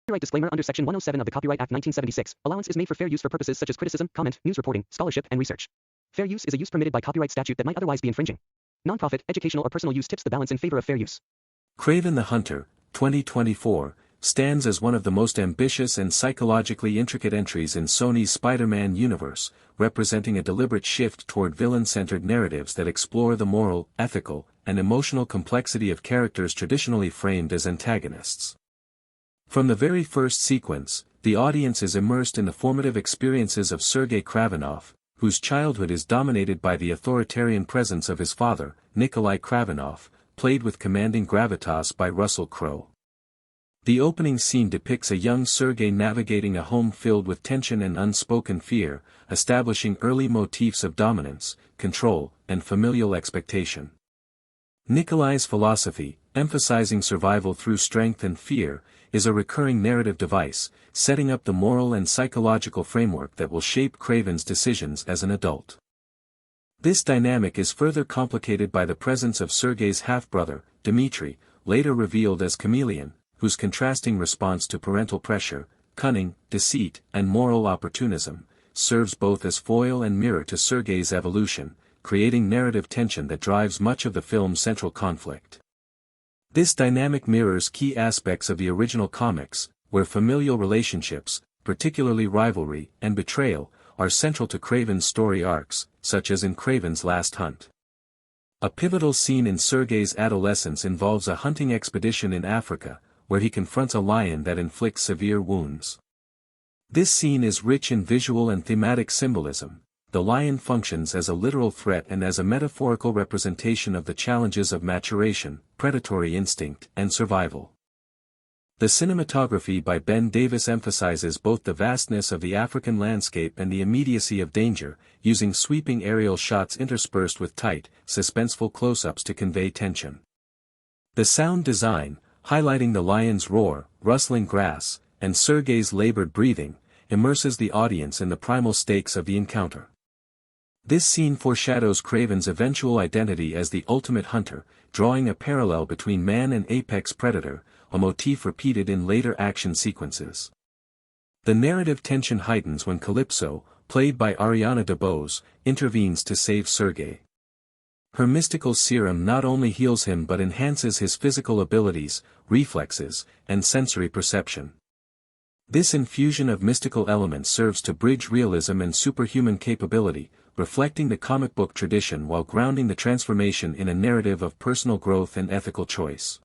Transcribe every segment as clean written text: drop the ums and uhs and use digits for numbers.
Copyright disclaimer under Section 107 of the Copyright Act 1976. Allowance is made for fair use for purposes such as criticism, comment, news reporting, scholarship, and research. Fair use is a use permitted by copyright statute that might otherwise be infringing. Nonprofit, educational, or personal use tips the balance in favor of fair use. Kraven the Hunter, 2024, stands as one of the most ambitious and psychologically intricate entries in Sony's Spider-Man universe, representing a deliberate shift toward villain-centered narratives that explore the moral, ethical, and emotional complexity of characters traditionally framed as antagonists. From the very first sequence, the audience is immersed in the formative experiences of Sergei Kravenov, whose childhood is dominated by the authoritarian presence of his father, Nikolai Kravenov, played with commanding gravitas by Russell Crowe. The opening scene depicts a young Sergei navigating a home filled with tension and unspoken fear, establishing early motifs of dominance, control, and familial expectation. Nikolai's philosophy, emphasizing survival through strength and fear, is a recurring narrative device, setting up the moral and psychological framework that will shape Kraven's decisions as an adult. This dynamic is further complicated by the presence of Sergei's half-brother, Dmitri, later revealed as Chameleon, whose contrasting response to parental pressure, cunning, deceit, and moral opportunism, serves both as foil and mirror to Sergei's evolution, creating narrative tension that drives much of the film's central conflict. This dynamic mirrors key aspects of the original comics, where familial relationships, particularly rivalry and betrayal, are central to Kraven's story arcs, such as in Kraven's Last Hunt. A pivotal scene in Sergei's adolescence involves a hunting expedition in Africa, where he confronts a lion that inflicts severe wounds. This scene is rich in visual and thematic symbolism. The lion functions as a literal threat and as a metaphorical representation of the challenges of maturation, predatory instinct, and survival. The cinematography by Ben Davis emphasizes both the vastness of the African landscape and the immediacy of danger, using sweeping aerial shots interspersed with tight, suspenseful close-ups to convey tension. The sound design, highlighting the lion's roar, rustling grass, and Sergei's labored breathing, immerses the audience in the primal stakes of the encounter. This scene foreshadows Kraven's eventual identity as the ultimate hunter, drawing a parallel between man and apex predator, a motif repeated in later action sequences. The narrative tension heightens when Calypso, played by Ariana DeBose, intervenes to save Sergei. Her mystical serum not only heals him but enhances his physical abilities, reflexes, and sensory perception. This infusion of mystical elements serves to bridge realism and superhuman capability, reflecting the comic book tradition while grounding the transformation in a narrative of personal growth and ethical choice.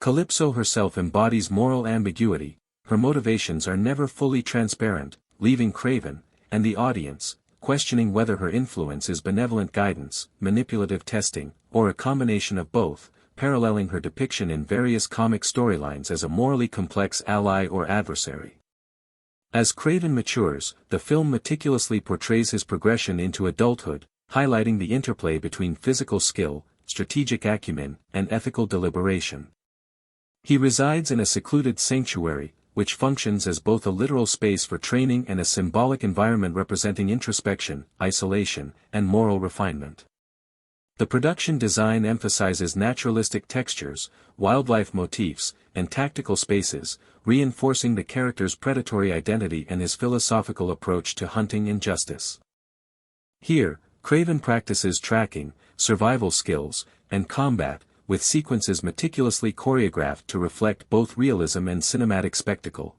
Calypso herself embodies moral ambiguity. Her motivations are never fully transparent, leaving Kraven, and the audience, questioning whether her influence is benevolent guidance, manipulative testing, or a combination of both, paralleling her depiction in various comic storylines as a morally complex ally or adversary. As Kraven matures, the film meticulously portrays his progression into adulthood, highlighting the interplay between physical skill, strategic acumen, and ethical deliberation. He resides in a secluded sanctuary, which functions as both a literal space for training and a symbolic environment representing introspection, isolation, and moral refinement. The production design emphasizes naturalistic textures, wildlife motifs, and tactical spaces, reinforcing the character's predatory identity and his philosophical approach to hunting and justice. Here, Kraven practices tracking, survival skills, and combat, with sequences meticulously choreographed to reflect both realism and cinematic spectacle.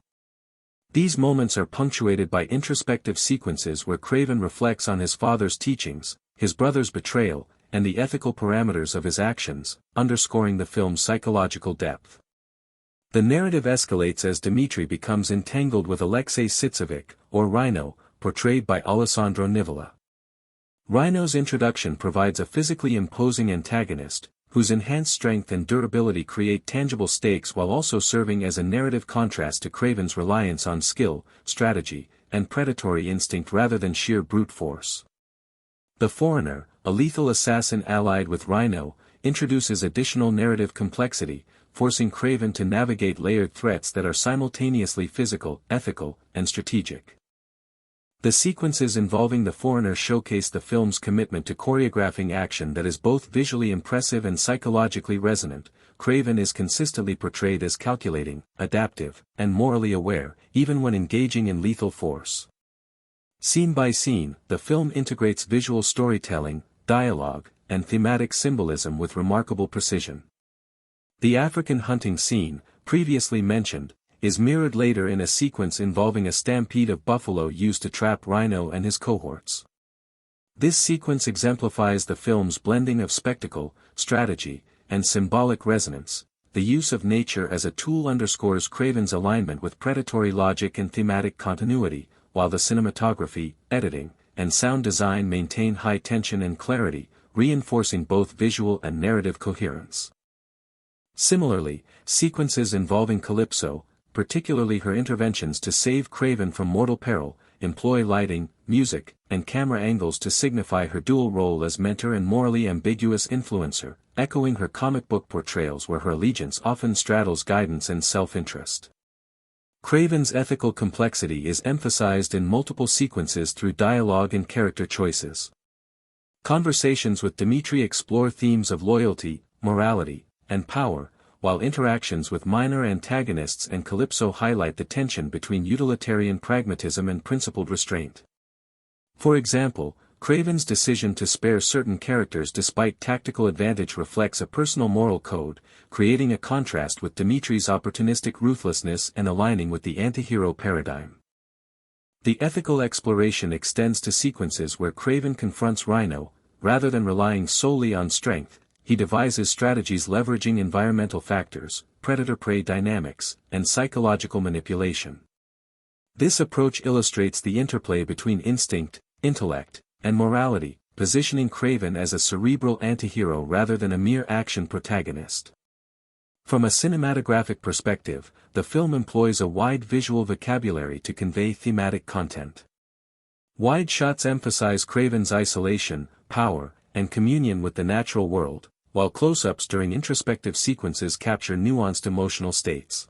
These moments are punctuated by introspective sequences where Kraven reflects on his father's teachings, his brother's betrayal, and the ethical parameters of his actions, underscoring the film's psychological depth. The narrative escalates as Dmitri becomes entangled with Alexei Sitsovic, or Rhino, portrayed by Alessandro Nivola. Rhino's introduction provides a physically imposing antagonist, whose enhanced strength and durability create tangible stakes while also serving as a narrative contrast to Kraven's reliance on skill, strategy, and predatory instinct rather than sheer brute force. The Foreigner, a lethal assassin allied with Rhino, introduces additional narrative complexity, forcing Kraven to navigate layered threats that are simultaneously physical, ethical, and strategic. The sequences involving the foreigner showcase the film's commitment to choreographing action that is both visually impressive and psychologically resonant. Kraven is consistently portrayed as calculating, adaptive, and morally aware, even when engaging in lethal force. Scene by scene, the film integrates visual storytelling, dialogue, and thematic symbolism with remarkable precision. The African hunting scene, previously mentioned, is mirrored later in a sequence involving a stampede of buffalo used to trap Rhino and his cohorts. This sequence exemplifies the film's blending of spectacle, strategy, and symbolic resonance. The use of nature as a tool underscores Kraven's alignment with predatory logic and thematic continuity, while the cinematography, editing, and sound design maintain high tension and clarity, reinforcing both visual and narrative coherence. Similarly, sequences involving Calypso, particularly her interventions to save Kraven from mortal peril, employ lighting, music, and camera angles to signify her dual role as mentor and morally ambiguous influencer, echoing her comic book portrayals where her allegiance often straddles guidance and self-interest. Kraven's ethical complexity is emphasized in multiple sequences through dialogue and character choices. Conversations with Dimitri explore themes of loyalty, morality, and power, while interactions with minor antagonists and Calypso highlight the tension between utilitarian pragmatism and principled restraint. For example, Kraven's decision to spare certain characters despite tactical advantage reflects a personal moral code, creating a contrast with Dimitri's opportunistic ruthlessness and aligning with the anti-hero paradigm. The ethical exploration extends to sequences where Kraven confronts Rhino. Rather than relying solely on strength, he devises strategies leveraging environmental factors, predator-prey dynamics, and psychological manipulation. This approach illustrates the interplay between instinct, intellect, and morality, positioning Kraven as a cerebral antihero rather than a mere action protagonist. From a cinematographic perspective, the film employs a wide visual vocabulary to convey thematic content. Wide shots emphasize Kraven's isolation, power, and communion with the natural world, while close-ups during introspective sequences capture nuanced emotional states.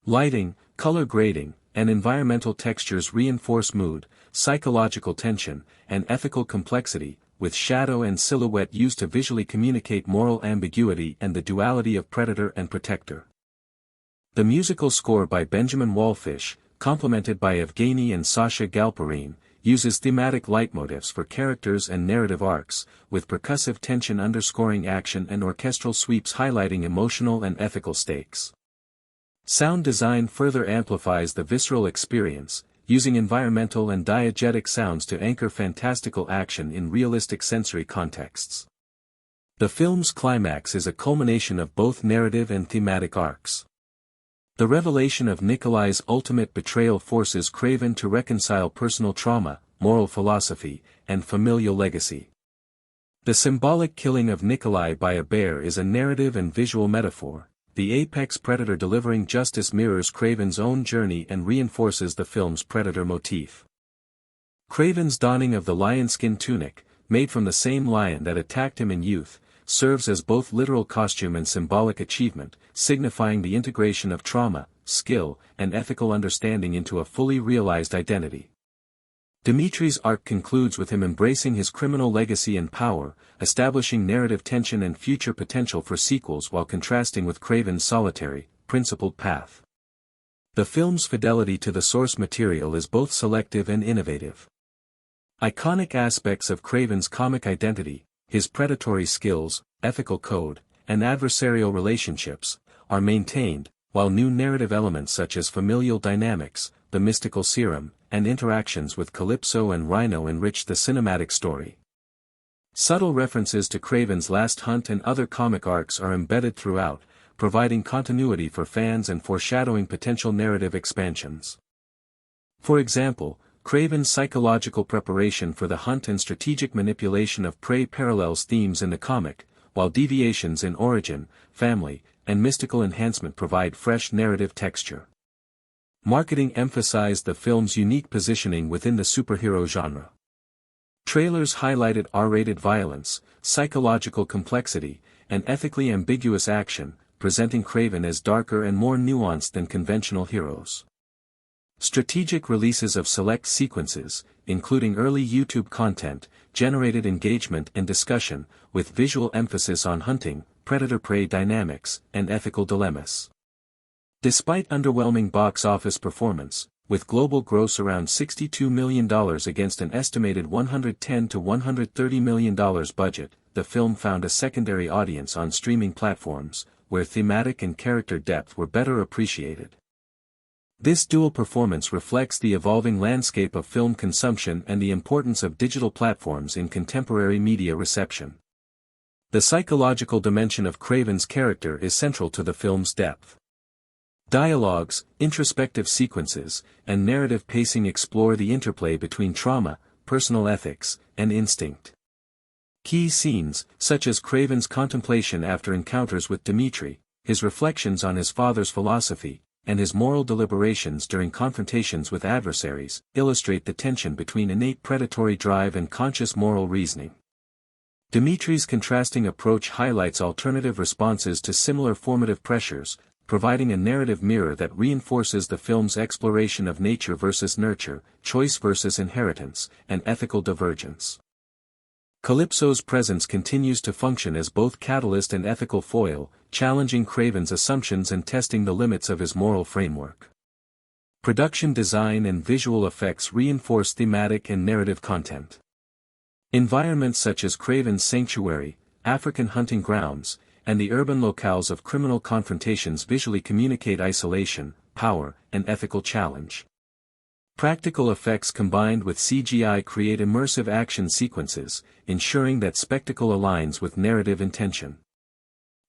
Lighting, color grading, and environmental textures reinforce mood, psychological tension, and ethical complexity, with shadow and silhouette used to visually communicate moral ambiguity and the duality of predator and protector. The musical score by Benjamin Wallfish, complemented by Evgeny and Sasha Galperine, uses thematic leitmotifs for characters and narrative arcs, with percussive tension underscoring action and orchestral sweeps highlighting emotional and ethical stakes. Sound design further amplifies the visceral experience, using environmental and diegetic sounds to anchor fantastical action in realistic sensory contexts. The film's climax is a culmination of both narrative and thematic arcs. The revelation of Nikolai's ultimate betrayal forces Kraven to reconcile personal trauma, moral philosophy, and familial legacy. The symbolic killing of Nikolai by a bear is a narrative and visual metaphor. The apex predator delivering justice mirrors Kraven's own journey and reinforces the film's predator motif. Kraven's donning of the lion-skin tunic, made from the same lion that attacked him in youth, serves as both literal costume and symbolic achievement, signifying the integration of trauma, skill, and ethical understanding into a fully realized identity. Dimitri's arc concludes with him embracing his criminal legacy and power, establishing narrative tension and future potential for sequels while contrasting with Kraven's solitary, principled path. The film's fidelity to the source material is both selective and innovative. Iconic aspects of Kraven's comic identity, his predatory skills, ethical code, and adversarial relationships, are maintained, while new narrative elements such as familial dynamics, the mystical serum, and interactions with Calypso and Rhino enrich the cinematic story. Subtle references to Kraven's last hunt and other comic arcs are embedded throughout, providing continuity for fans and foreshadowing potential narrative expansions. For example, Kraven's psychological preparation for the hunt and strategic manipulation of prey parallels themes in the comic, while deviations in origin, family, and mystical enhancement provide fresh narrative texture. Marketing emphasized the film's unique positioning within the superhero genre. Trailers highlighted R-rated violence, psychological complexity, and ethically ambiguous action, presenting Kraven as darker and more nuanced than conventional heroes. Strategic releases of select sequences, including early YouTube content, generated engagement and discussion, with visual emphasis on hunting, predator-prey dynamics, and ethical dilemmas. Despite underwhelming box office performance, with global gross around $62 million against an estimated $110 to $130 million budget, the film found a secondary audience on streaming platforms, where thematic and character depth were better appreciated. This dual performance reflects the evolving landscape of film consumption and the importance of digital platforms in contemporary media reception. The psychological dimension of Kraven's character is central to the film's depth. Dialogues, introspective sequences, and narrative pacing explore the interplay between trauma, personal ethics, and instinct. Key scenes, such as Kraven's contemplation after encounters with Dimitri, his reflections on his father's philosophy, and his moral deliberations during confrontations with adversaries, illustrate the tension between innate predatory drive and conscious moral reasoning. Dimitri's contrasting approach highlights alternative responses to similar formative pressures, providing a narrative mirror that reinforces the film's exploration of nature versus nurture, choice versus inheritance, and ethical divergence. Calypso's presence continues to function as both catalyst and ethical foil, challenging Kraven's assumptions and testing the limits of his moral framework. Production design and visual effects reinforce thematic and narrative content. Environments such as Kraven's sanctuary, African hunting grounds, and the urban locales of criminal confrontations visually communicate isolation, power, and ethical challenge. Practical effects combined with CGI create immersive action sequences, ensuring that spectacle aligns with narrative intention.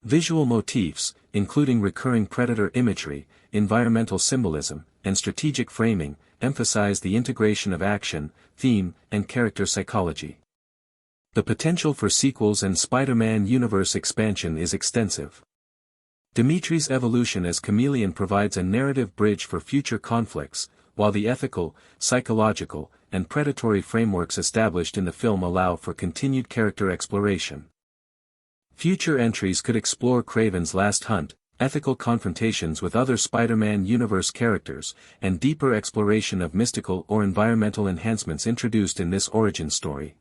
Visual motifs, including recurring predator imagery, environmental symbolism, and strategic framing, emphasize the integration of action, theme, and character psychology. The potential for sequels and Spider-Man universe expansion is extensive. Dimitri's evolution as chameleon provides a narrative bridge for future conflicts, while the ethical, psychological, and predatory frameworks established in the film allow for continued character exploration. Future entries could explore Kraven's last hunt, ethical confrontations with other Spider-Man universe characters, and deeper exploration of mystical or environmental enhancements introduced in this origin story.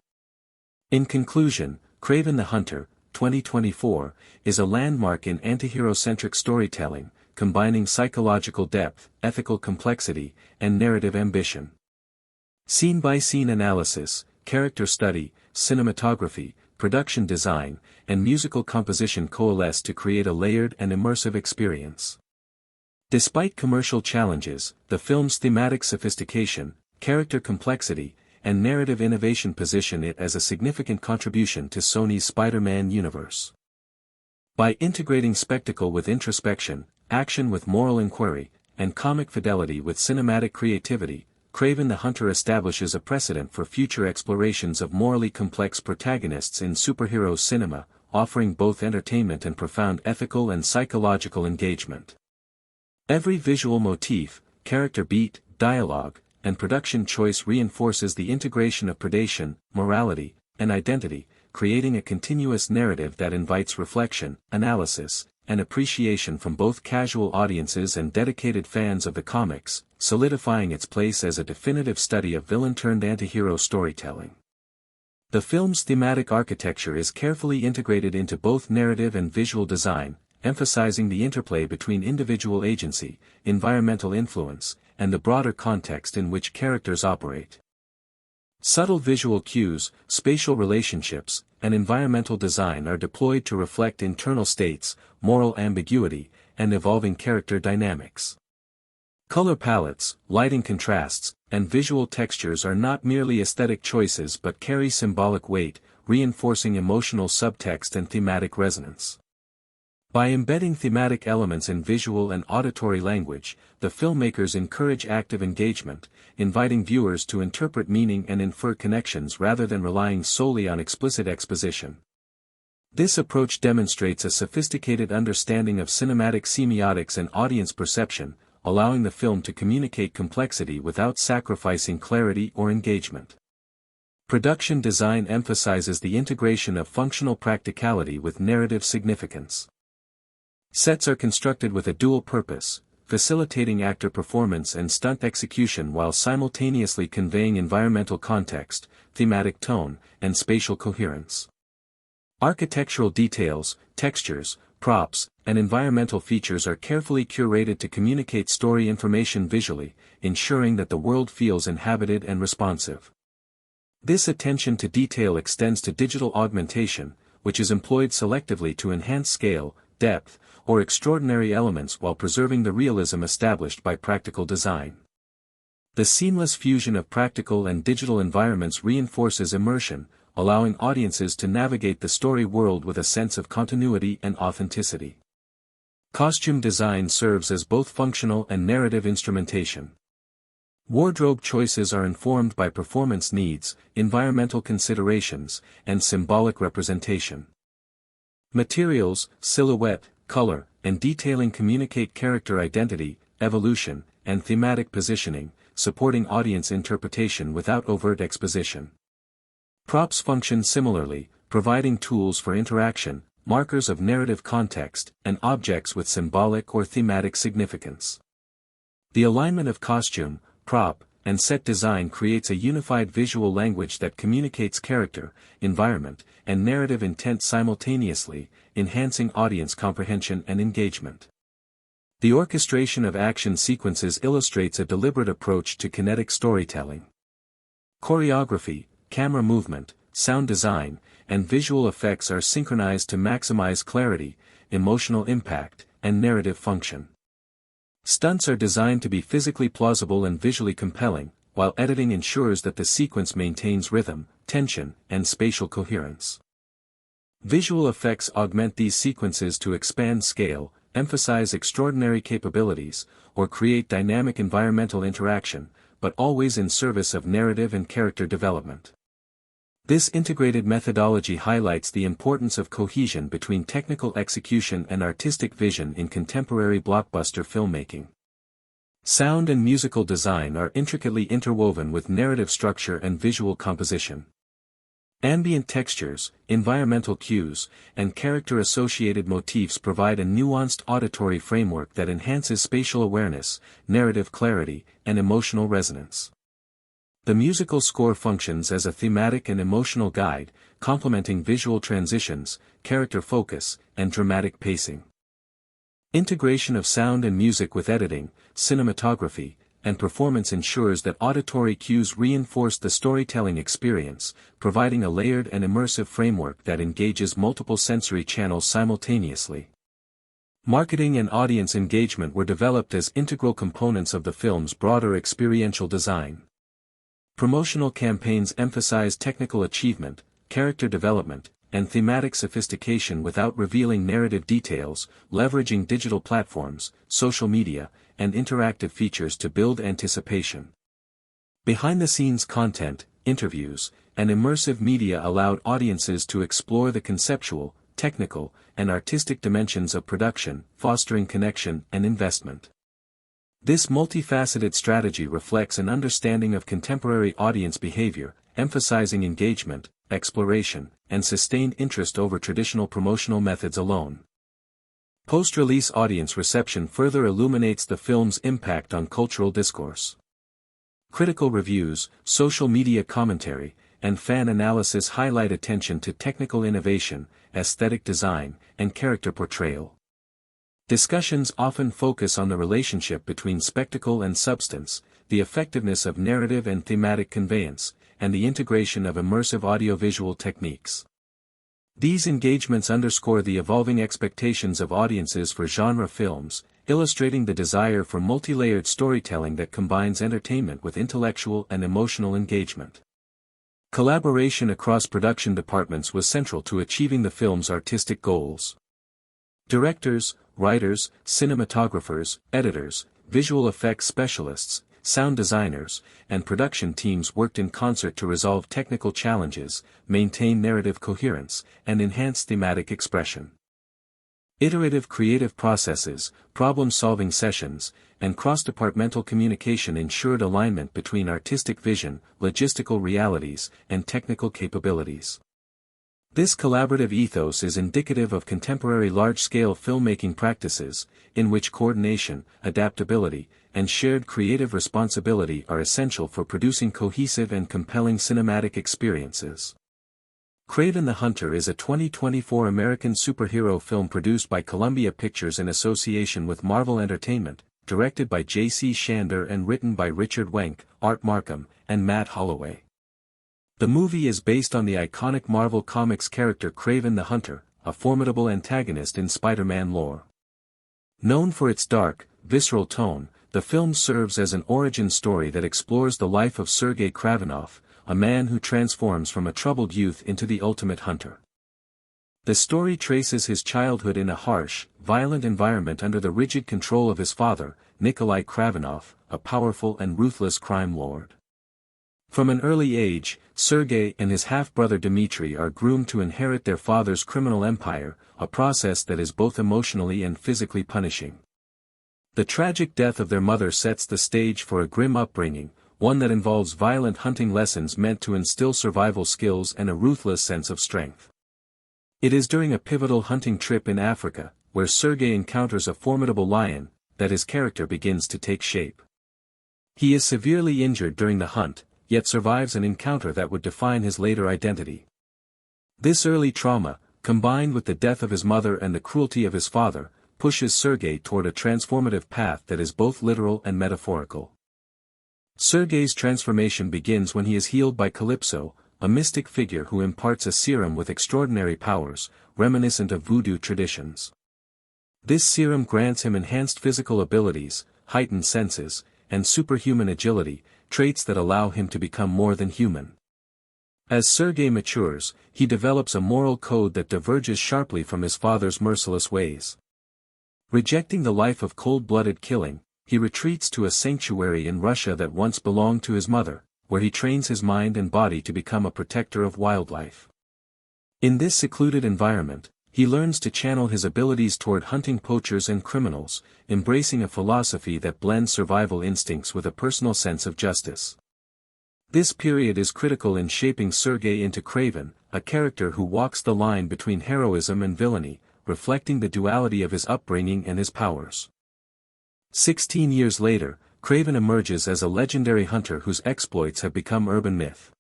In conclusion, Kraven the Hunter, 2024, is a landmark in antihero-centric storytelling, combining psychological depth, ethical complexity, and narrative ambition. Scene-by-scene analysis, character study, cinematography, production design, and musical composition coalesce to create a layered and immersive experience. Despite commercial challenges, the film's thematic sophistication, character complexity, and narrative innovation position it as a significant contribution to Sony's Spider-Man universe. By integrating spectacle with introspection, action with moral inquiry, and comic fidelity with cinematic creativity, Kraven the Hunter establishes a precedent for future explorations of morally complex protagonists in superhero cinema, offering both entertainment and profound ethical and psychological engagement. Every visual motif, character beat, dialogue, and production choice reinforces the integration of predation, morality, and identity, creating a continuous narrative that invites reflection, analysis, and appreciation from both casual audiences and dedicated fans of the comics, solidifying its place as a definitive study of villain-turned-antihero storytelling. The film's thematic architecture is carefully integrated into both narrative and visual design, emphasizing the interplay between individual agency, environmental influence, and the broader context in which characters operate. Subtle visual cues, spatial relationships, and environmental design are deployed to reflect internal states, moral ambiguity, and evolving character dynamics. Color palettes, lighting contrasts, and visual textures are not merely aesthetic choices but carry symbolic weight, reinforcing emotional subtext and thematic resonance. By embedding thematic elements in visual and auditory language, the filmmakers encourage active engagement, inviting viewers to interpret meaning and infer connections rather than relying solely on explicit exposition. This approach demonstrates a sophisticated understanding of cinematic semiotics and audience perception, allowing the film to communicate complexity without sacrificing clarity or engagement. Production design emphasizes the integration of functional practicality with narrative significance. Sets are constructed with a dual purpose, facilitating actor performance and stunt execution while simultaneously conveying environmental context, thematic tone, and spatial coherence. Architectural details, textures, props, and environmental features are carefully curated to communicate story information visually, ensuring that the world feels inhabited and responsive. This attention to detail extends to digital augmentation, which is employed selectively to enhance scale, depth, or extraordinary elements while preserving the realism established by practical design. The seamless fusion of practical and digital environments reinforces immersion, allowing audiences to navigate the story world with a sense of continuity and authenticity. Costume design serves as both functional and narrative instrumentation. Wardrobe choices are informed by performance needs, environmental considerations, and symbolic representation. Materials, silhouette, color, and detailing communicate character identity, evolution, and thematic positioning, supporting audience interpretation without overt exposition. Props function similarly, providing tools for interaction, markers of narrative context, and objects with symbolic or thematic significance. The alignment of costume, prop, and set design creates a unified visual language that communicates character, environment, and narrative intent simultaneously, enhancing audience comprehension and engagement. The orchestration of action sequences illustrates a deliberate approach to kinetic storytelling. Choreography, camera movement, sound design, and visual effects are synchronized to maximize clarity, emotional impact, and narrative function. Stunts are designed to be physically plausible and visually compelling, while editing ensures that the sequence maintains rhythm, tension, and spatial coherence. Visual effects augment these sequences to expand scale, emphasize extraordinary capabilities, or create dynamic environmental interaction, but always in service of narrative and character development. This integrated methodology highlights the importance of cohesion between technical execution and artistic vision in contemporary blockbuster filmmaking. Sound and musical design are intricately interwoven with narrative structure and visual composition. Ambient textures, environmental cues, and character-associated motifs provide a nuanced auditory framework that enhances spatial awareness, narrative clarity, and emotional resonance. The musical score functions as a thematic and emotional guide, complementing visual transitions, character focus, and dramatic pacing. Integration of sound and music with editing, cinematography, and performance ensures that auditory cues reinforce the storytelling experience, providing a layered and immersive framework that engages multiple sensory channels simultaneously. Marketing and audience engagement were developed as integral components of the film's broader experiential design. Promotional campaigns emphasize technical achievement, character development, and thematic sophistication without revealing narrative details, leveraging digital platforms, social media, and interactive features to build anticipation. Behind-the-scenes content, interviews, and immersive media allowed audiences to explore the conceptual, technical, and artistic dimensions of production, fostering connection and investment. This multifaceted strategy reflects an understanding of contemporary audience behavior, emphasizing engagement, exploration, and sustained interest over traditional promotional methods alone. Post-release audience reception further illuminates the film's impact on cultural discourse. Critical reviews, social media commentary, and fan analysis highlight attention to technical innovation, aesthetic design, and character portrayal. Discussions often focus on the relationship between spectacle and substance, the effectiveness of narrative and thematic conveyance, and the integration of immersive audiovisual techniques. These engagements underscore the evolving expectations of audiences for genre films, illustrating the desire for multi-layered storytelling that combines entertainment with intellectual and emotional engagement. Collaboration across production departments was central to achieving the film's artistic goals. Directors, writers, cinematographers, editors, visual effects specialists, sound designers, and production teams worked in concert to resolve technical challenges, maintain narrative coherence, and enhance thematic expression. Iterative creative processes, problem-solving sessions, and cross-departmental communication ensured alignment between artistic vision, logistical realities, and technical capabilities. This collaborative ethos is indicative of contemporary large-scale filmmaking practices, in which coordination, adaptability, and shared creative responsibility are essential for producing cohesive and compelling cinematic experiences. Kraven the Hunter is a 2024 American superhero film produced by Columbia Pictures in association with Marvel Entertainment, directed by J.C. Shander and written by Richard Wenk, Art Markham, and Matt Holloway. The movie is based on the iconic Marvel Comics character Kraven the Hunter, a formidable antagonist in Spider-Man lore. Known for its dark, visceral tone, the film serves as an origin story that explores the life of Sergei Kravenov, a man who transforms from a troubled youth into the ultimate hunter. The story traces his childhood in a harsh, violent environment under the rigid control of his father, Nikolai Kravenov, a powerful and ruthless crime lord. From an early age, Sergei and his half-brother Dmitry are groomed to inherit their father's criminal empire, a process that is both emotionally and physically punishing. The tragic death of their mother sets the stage for a grim upbringing, one that involves violent hunting lessons meant to instill survival skills and a ruthless sense of strength. It is during a pivotal hunting trip in Africa, where Sergei encounters a formidable lion, that his character begins to take shape. He is severely injured during the hunt, yet survives an encounter that would define his later identity. This early trauma, combined with the death of his mother and the cruelty of his father, pushes Sergei toward a transformative path that is both literal and metaphorical. Sergei's transformation begins when he is healed by Calypso, a mystic figure who imparts a serum with extraordinary powers, reminiscent of voodoo traditions. This serum grants him enhanced physical abilities, heightened senses, and superhuman agility, traits that allow him to become more than human. As Sergei matures, he develops a moral code that diverges sharply from his father's merciless ways. Rejecting the life of cold-blooded killing, he retreats to a sanctuary in Russia that once belonged to his mother, where he trains his mind and body to become a protector of wildlife. In this secluded environment, he learns to channel his abilities toward hunting poachers and criminals, embracing a philosophy that blends survival instincts with a personal sense of justice. This period is critical in shaping Sergei into Kraven, a character who walks the line between heroism and villainy, reflecting the duality of his upbringing and his powers. 16 years later, Kraven emerges as a legendary hunter whose exploits have become urban myth.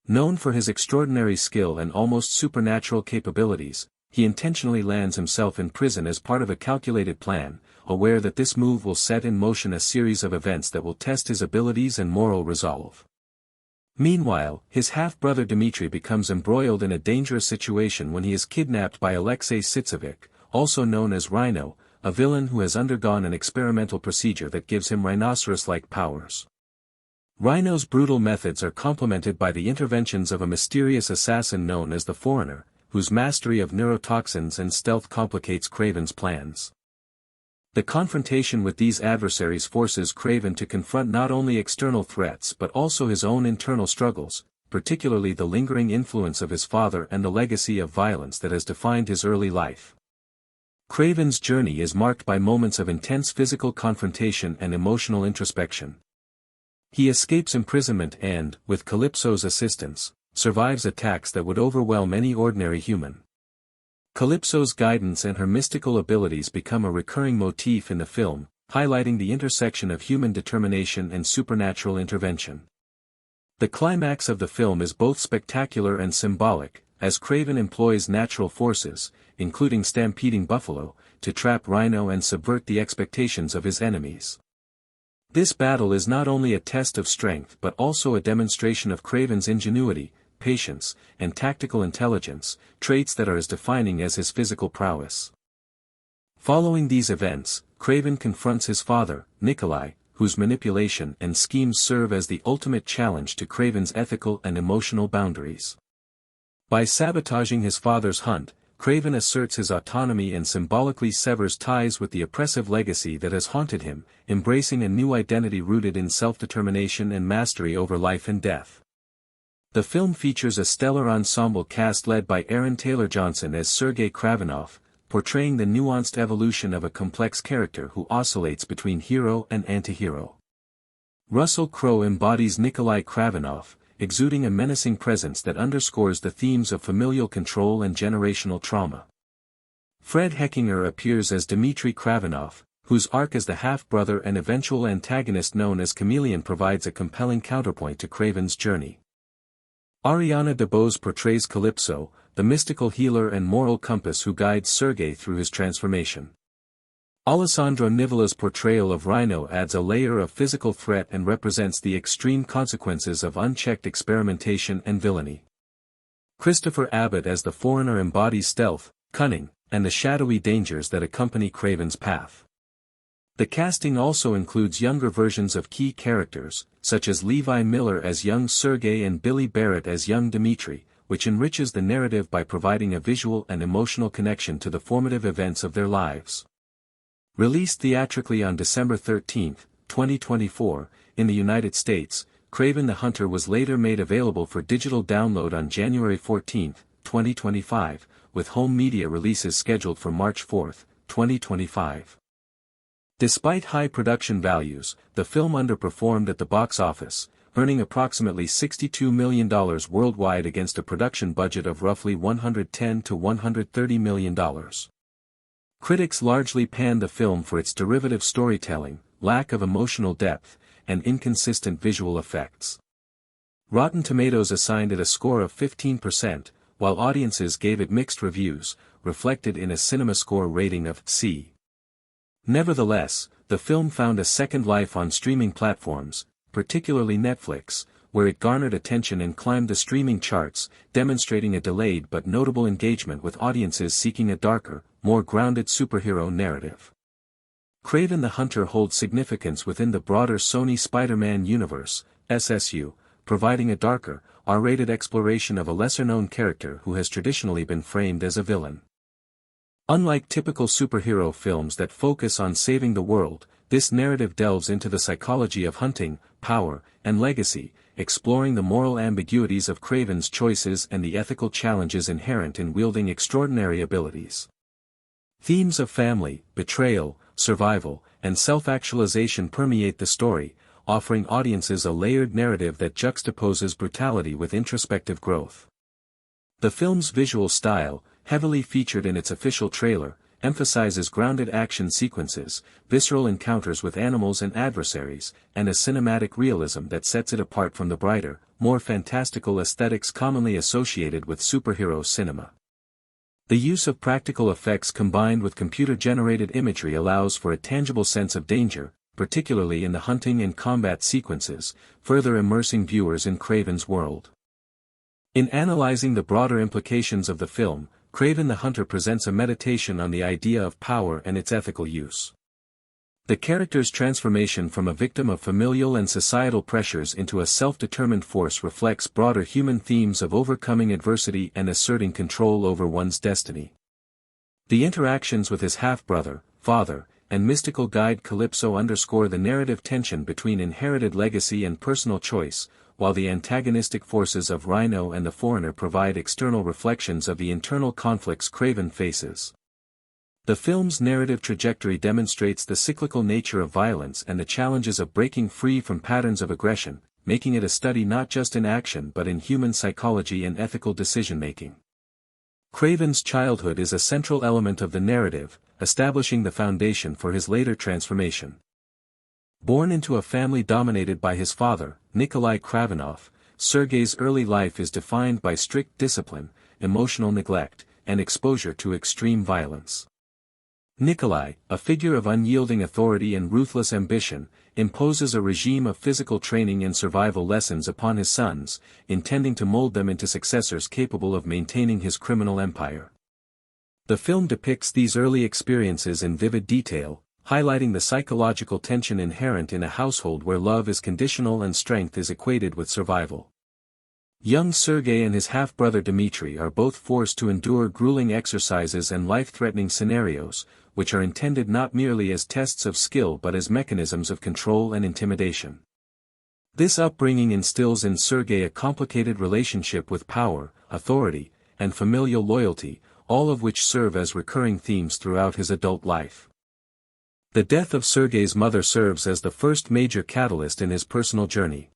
Known for his extraordinary skill and almost supernatural capabilities, he intentionally lands himself in prison as part of a calculated plan, aware that this move will set in motion a series of events that will test his abilities and moral resolve. Meanwhile, his half-brother Dmitry becomes embroiled in a dangerous situation when he is kidnapped by Alexei Sitsevich, also known as Rhino, a villain who has undergone an experimental procedure that gives him rhinoceros-like powers. Rhino's brutal methods are complemented by the interventions of a mysterious assassin known as the Foreigner, whose mastery of neurotoxins and stealth complicates Kraven's plans. The confrontation with these adversaries forces Kraven to confront not only external threats but also his own internal struggles, particularly the lingering influence of his father and the legacy of violence that has defined his early life. Kraven's journey is marked by moments of intense physical confrontation and emotional introspection. He escapes imprisonment and, with Calypso's assistance, survives attacks that would overwhelm any ordinary human. Calypso's guidance and her mystical abilities become a recurring motif in the film, highlighting the intersection of human determination and supernatural intervention. The climax of the film is both spectacular and symbolic, as Kraven employs natural forces, including stampeding buffalo, to trap Rhino and subvert the expectations of his enemies. This battle is not only a test of strength but also a demonstration of Kraven's ingenuity, patience, and tactical intelligence, traits that are as defining as his physical prowess. Following these events, Kraven confronts his father, Nikolai, whose manipulation and schemes serve as the ultimate challenge to Kraven's ethical and emotional boundaries. By sabotaging his father's hunt, Kraven asserts his autonomy and symbolically severs ties with the oppressive legacy that has haunted him, embracing a new identity rooted in self-determination and mastery over life and death. The film features a stellar ensemble cast led by Aaron Taylor-Johnson as Sergei Kravenov, portraying the nuanced evolution of a complex character who oscillates between hero and anti-hero. Russell Crowe embodies Nikolai Kravenov, exuding a menacing presence that underscores the themes of familial control and generational trauma. Fred Heckinger appears as Dmitry Kravinov, whose arc as the half-brother and eventual antagonist known as Chameleon provides a compelling counterpoint to Kraven's journey. Ariana DeBose portrays Calypso, the mystical healer and moral compass who guides Sergei through his transformation. Alessandro Nivola's portrayal of Rhino adds a layer of physical threat and represents the extreme consequences of unchecked experimentation and villainy. Christopher Abbott as the Foreigner embodies stealth, cunning, and the shadowy dangers that accompany Kraven's path. The casting also includes younger versions of key characters, such as Levi Miller as young Sergei and Billy Barrett as young Dmitry, which enriches the narrative by providing a visual and emotional connection to the formative events of their lives. Released theatrically on December 13, 2024, in the United States, Kraven the Hunter was later made available for digital download on January 14, 2025, with home media releases scheduled for March 4, 2025. Despite high production values, the film underperformed at the box office, earning approximately $62 million worldwide against a production budget of roughly $110 to $130 million. Critics largely panned the film for its derivative storytelling, lack of emotional depth, and inconsistent visual effects. Rotten Tomatoes assigned it a score of 15%, while audiences gave it mixed reviews, reflected in a CinemaScore rating of C. Nevertheless, the film found a second life on streaming platforms, particularly Netflix, where it garnered attention and climbed the streaming charts, demonstrating a delayed but notable engagement with audiences seeking a darker, more grounded superhero narrative. Kraven the Hunter holds significance within the broader Sony Spider-Man universe, SSU, providing a darker, R-rated exploration of a lesser-known character who has traditionally been framed as a villain. Unlike typical superhero films that focus on saving the world, this narrative delves into the psychology of hunting, power, and legacy, exploring the moral ambiguities of Kraven's choices and the ethical challenges inherent in wielding extraordinary abilities. Themes of family, betrayal, survival, and self-actualization permeate the story, offering audiences a layered narrative that juxtaposes brutality with introspective growth. The film's visual style, heavily featured in its official trailer, emphasizes grounded action sequences, visceral encounters with animals and adversaries, and a cinematic realism that sets it apart from the brighter, more fantastical aesthetics commonly associated with superhero cinema. The use of practical effects combined with computer-generated imagery allows for a tangible sense of danger, particularly in the hunting and combat sequences, further immersing viewers in Kraven's world. In analyzing the broader implications of the film, Kraven the Hunter presents a meditation on the idea of power and its ethical use. The character's transformation from a victim of familial and societal pressures into a self-determined force reflects broader human themes of overcoming adversity and asserting control over one's destiny. The interactions with his half-brother, father, and mystical guide Calypso underscore the narrative tension between inherited legacy and personal choice, while the antagonistic forces of Rhino and the Foreigner provide external reflections of the internal conflicts Kraven faces. The film's narrative trajectory demonstrates the cyclical nature of violence and the challenges of breaking free from patterns of aggression, making it a study not just in action but in human psychology and ethical decision-making. Kraven's childhood is a central element of the narrative, establishing the foundation for his later transformation. Born into a family dominated by his father, Nikolai Kravinov, Sergei's early life is defined by strict discipline, emotional neglect, and exposure to extreme violence. Nikolai, a figure of unyielding authority and ruthless ambition, imposes a regime of physical training and survival lessons upon his sons, intending to mold them into successors capable of maintaining his criminal empire. The film depicts these early experiences in vivid detail, highlighting the psychological tension inherent in a household where love is conditional and strength is equated with survival. Young Sergei and his half-brother Dmitry are both forced to endure grueling exercises and life-threatening scenarios, which are intended not merely as tests of skill but as mechanisms of control and intimidation. This upbringing instills in Sergei a complicated relationship with power, authority, and familial loyalty, all of which serve as recurring themes throughout his adult life. The death of Sergei's mother serves as the first major catalyst in his personal journey.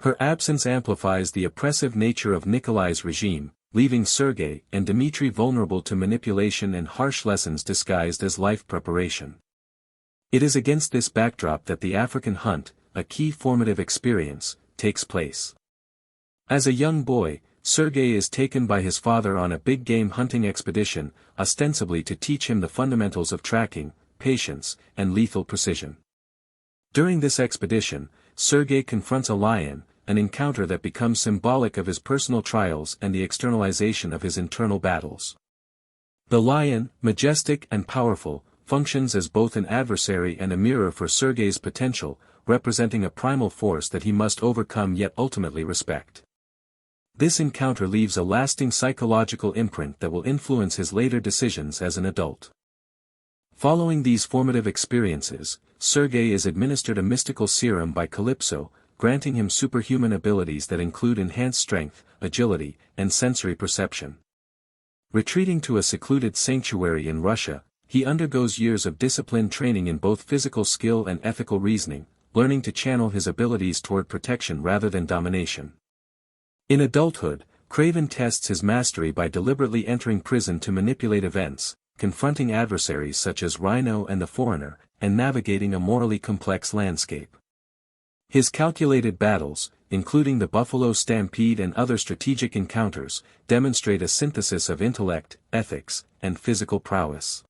Her absence amplifies the oppressive nature of Nikolai's regime, leaving Sergei and Dmitri vulnerable to manipulation and harsh lessons disguised as life preparation. It is against this backdrop that the African hunt, a key formative experience, takes place. As a young boy, Sergei is taken by his father on a big game hunting expedition, ostensibly to teach him the fundamentals of tracking, patience, and lethal precision. During this expedition, Sergei confronts a lion, an encounter that becomes symbolic of his personal trials and the externalization of his internal battles. The lion, majestic and powerful, functions as both an adversary and a mirror for Sergei's potential, representing a primal force that he must overcome yet ultimately respect. This encounter leaves a lasting psychological imprint that will influence his later decisions as an adult. Following these formative experiences, Sergei is administered a mystical serum by Calypso, granting him superhuman abilities that include enhanced strength, agility, and sensory perception. Retreating to a secluded sanctuary in Russia, he undergoes years of disciplined training in both physical skill and ethical reasoning, learning to channel his abilities toward protection rather than domination. In adulthood, Kraven tests his mastery by deliberately entering prison to manipulate events, confronting adversaries such as Rhino and the Foreigner, and navigating a morally complex landscape. His calculated battles, including the Buffalo Stampede and other strategic encounters, demonstrate a synthesis of intellect, ethics, and physical prowess.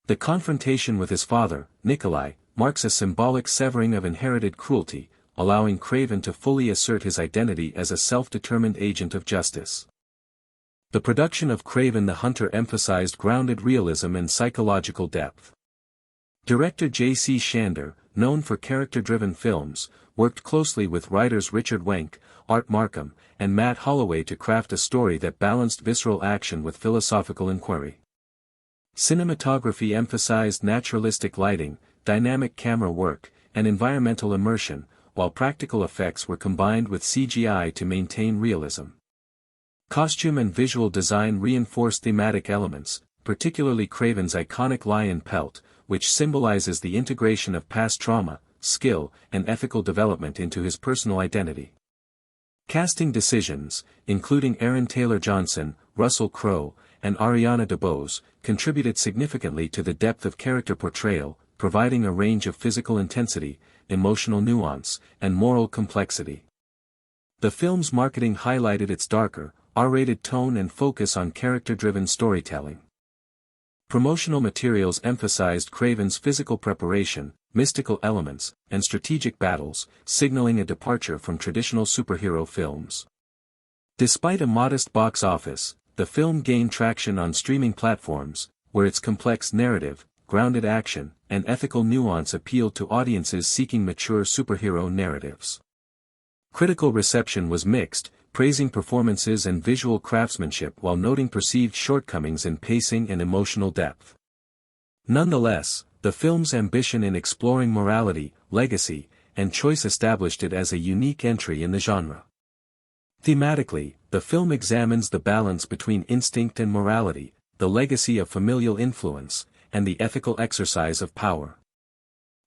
The confrontation with his father, Nikolai, marks a symbolic severing of inherited cruelty, allowing Kraven to fully assert his identity as a self-determined agent of justice. The production of Kraven the Hunter emphasized grounded realism and psychological depth. Director J.C. Shander, known for character-driven films, worked closely with writers Richard Wenk, Art Markham, and Matt Holloway to craft a story that balanced visceral action with philosophical inquiry. Cinematography emphasized naturalistic lighting, dynamic camera work, and environmental immersion, while practical effects were combined with CGI to maintain realism. Costume and visual design reinforced thematic elements, particularly Kraven's iconic lion pelt, which symbolizes the integration of past trauma, skill, and ethical development into his personal identity. Casting decisions, including Aaron Taylor Johnson, Russell Crowe, and Ariana DeBose, contributed significantly to the depth of character portrayal, providing a range of physical intensity, emotional nuance, and moral complexity. The film's marketing highlighted its darker, R-rated tone and focus on character-driven storytelling. Promotional materials emphasized Kraven's physical preparation, mystical elements, and strategic battles, signaling a departure from traditional superhero films. Despite a modest box office, the film gained traction on streaming platforms, where its complex narrative, grounded action, and ethical nuance appealed to audiences seeking mature superhero narratives. Critical reception was mixed, praising performances and visual craftsmanship while noting perceived shortcomings in pacing and emotional depth. Nonetheless, the film's ambition in exploring morality, legacy, and choice established it as a unique entry in the genre. Thematically, the film examines the balance between instinct and morality, the legacy of familial influence, and the ethical exercise of power.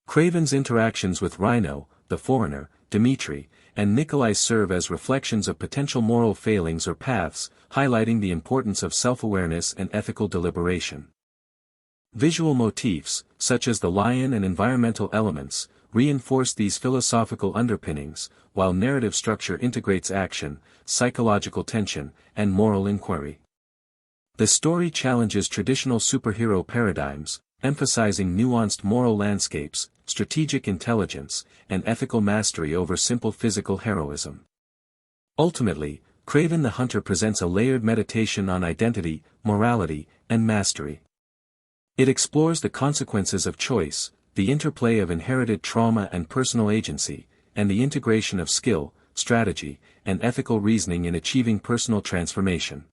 Kraven's interactions with Rhino, the Foreigner, Dmitri, and Nikolai serve as reflections of potential moral failings or paths, highlighting the importance of self-awareness and ethical deliberation. Visual motifs, such as the lion and environmental elements, reinforce these philosophical underpinnings, while narrative structure integrates action, psychological tension, and moral inquiry. The story challenges traditional superhero paradigms, emphasizing nuanced moral landscapes, strategic intelligence, and ethical mastery over simple physical heroism. Ultimately, Kraven the Hunter presents a layered meditation on identity, morality, and mastery. It explores the consequences of choice, the interplay of inherited trauma and personal agency, and the integration of skill, strategy, and ethical reasoning in achieving personal transformation.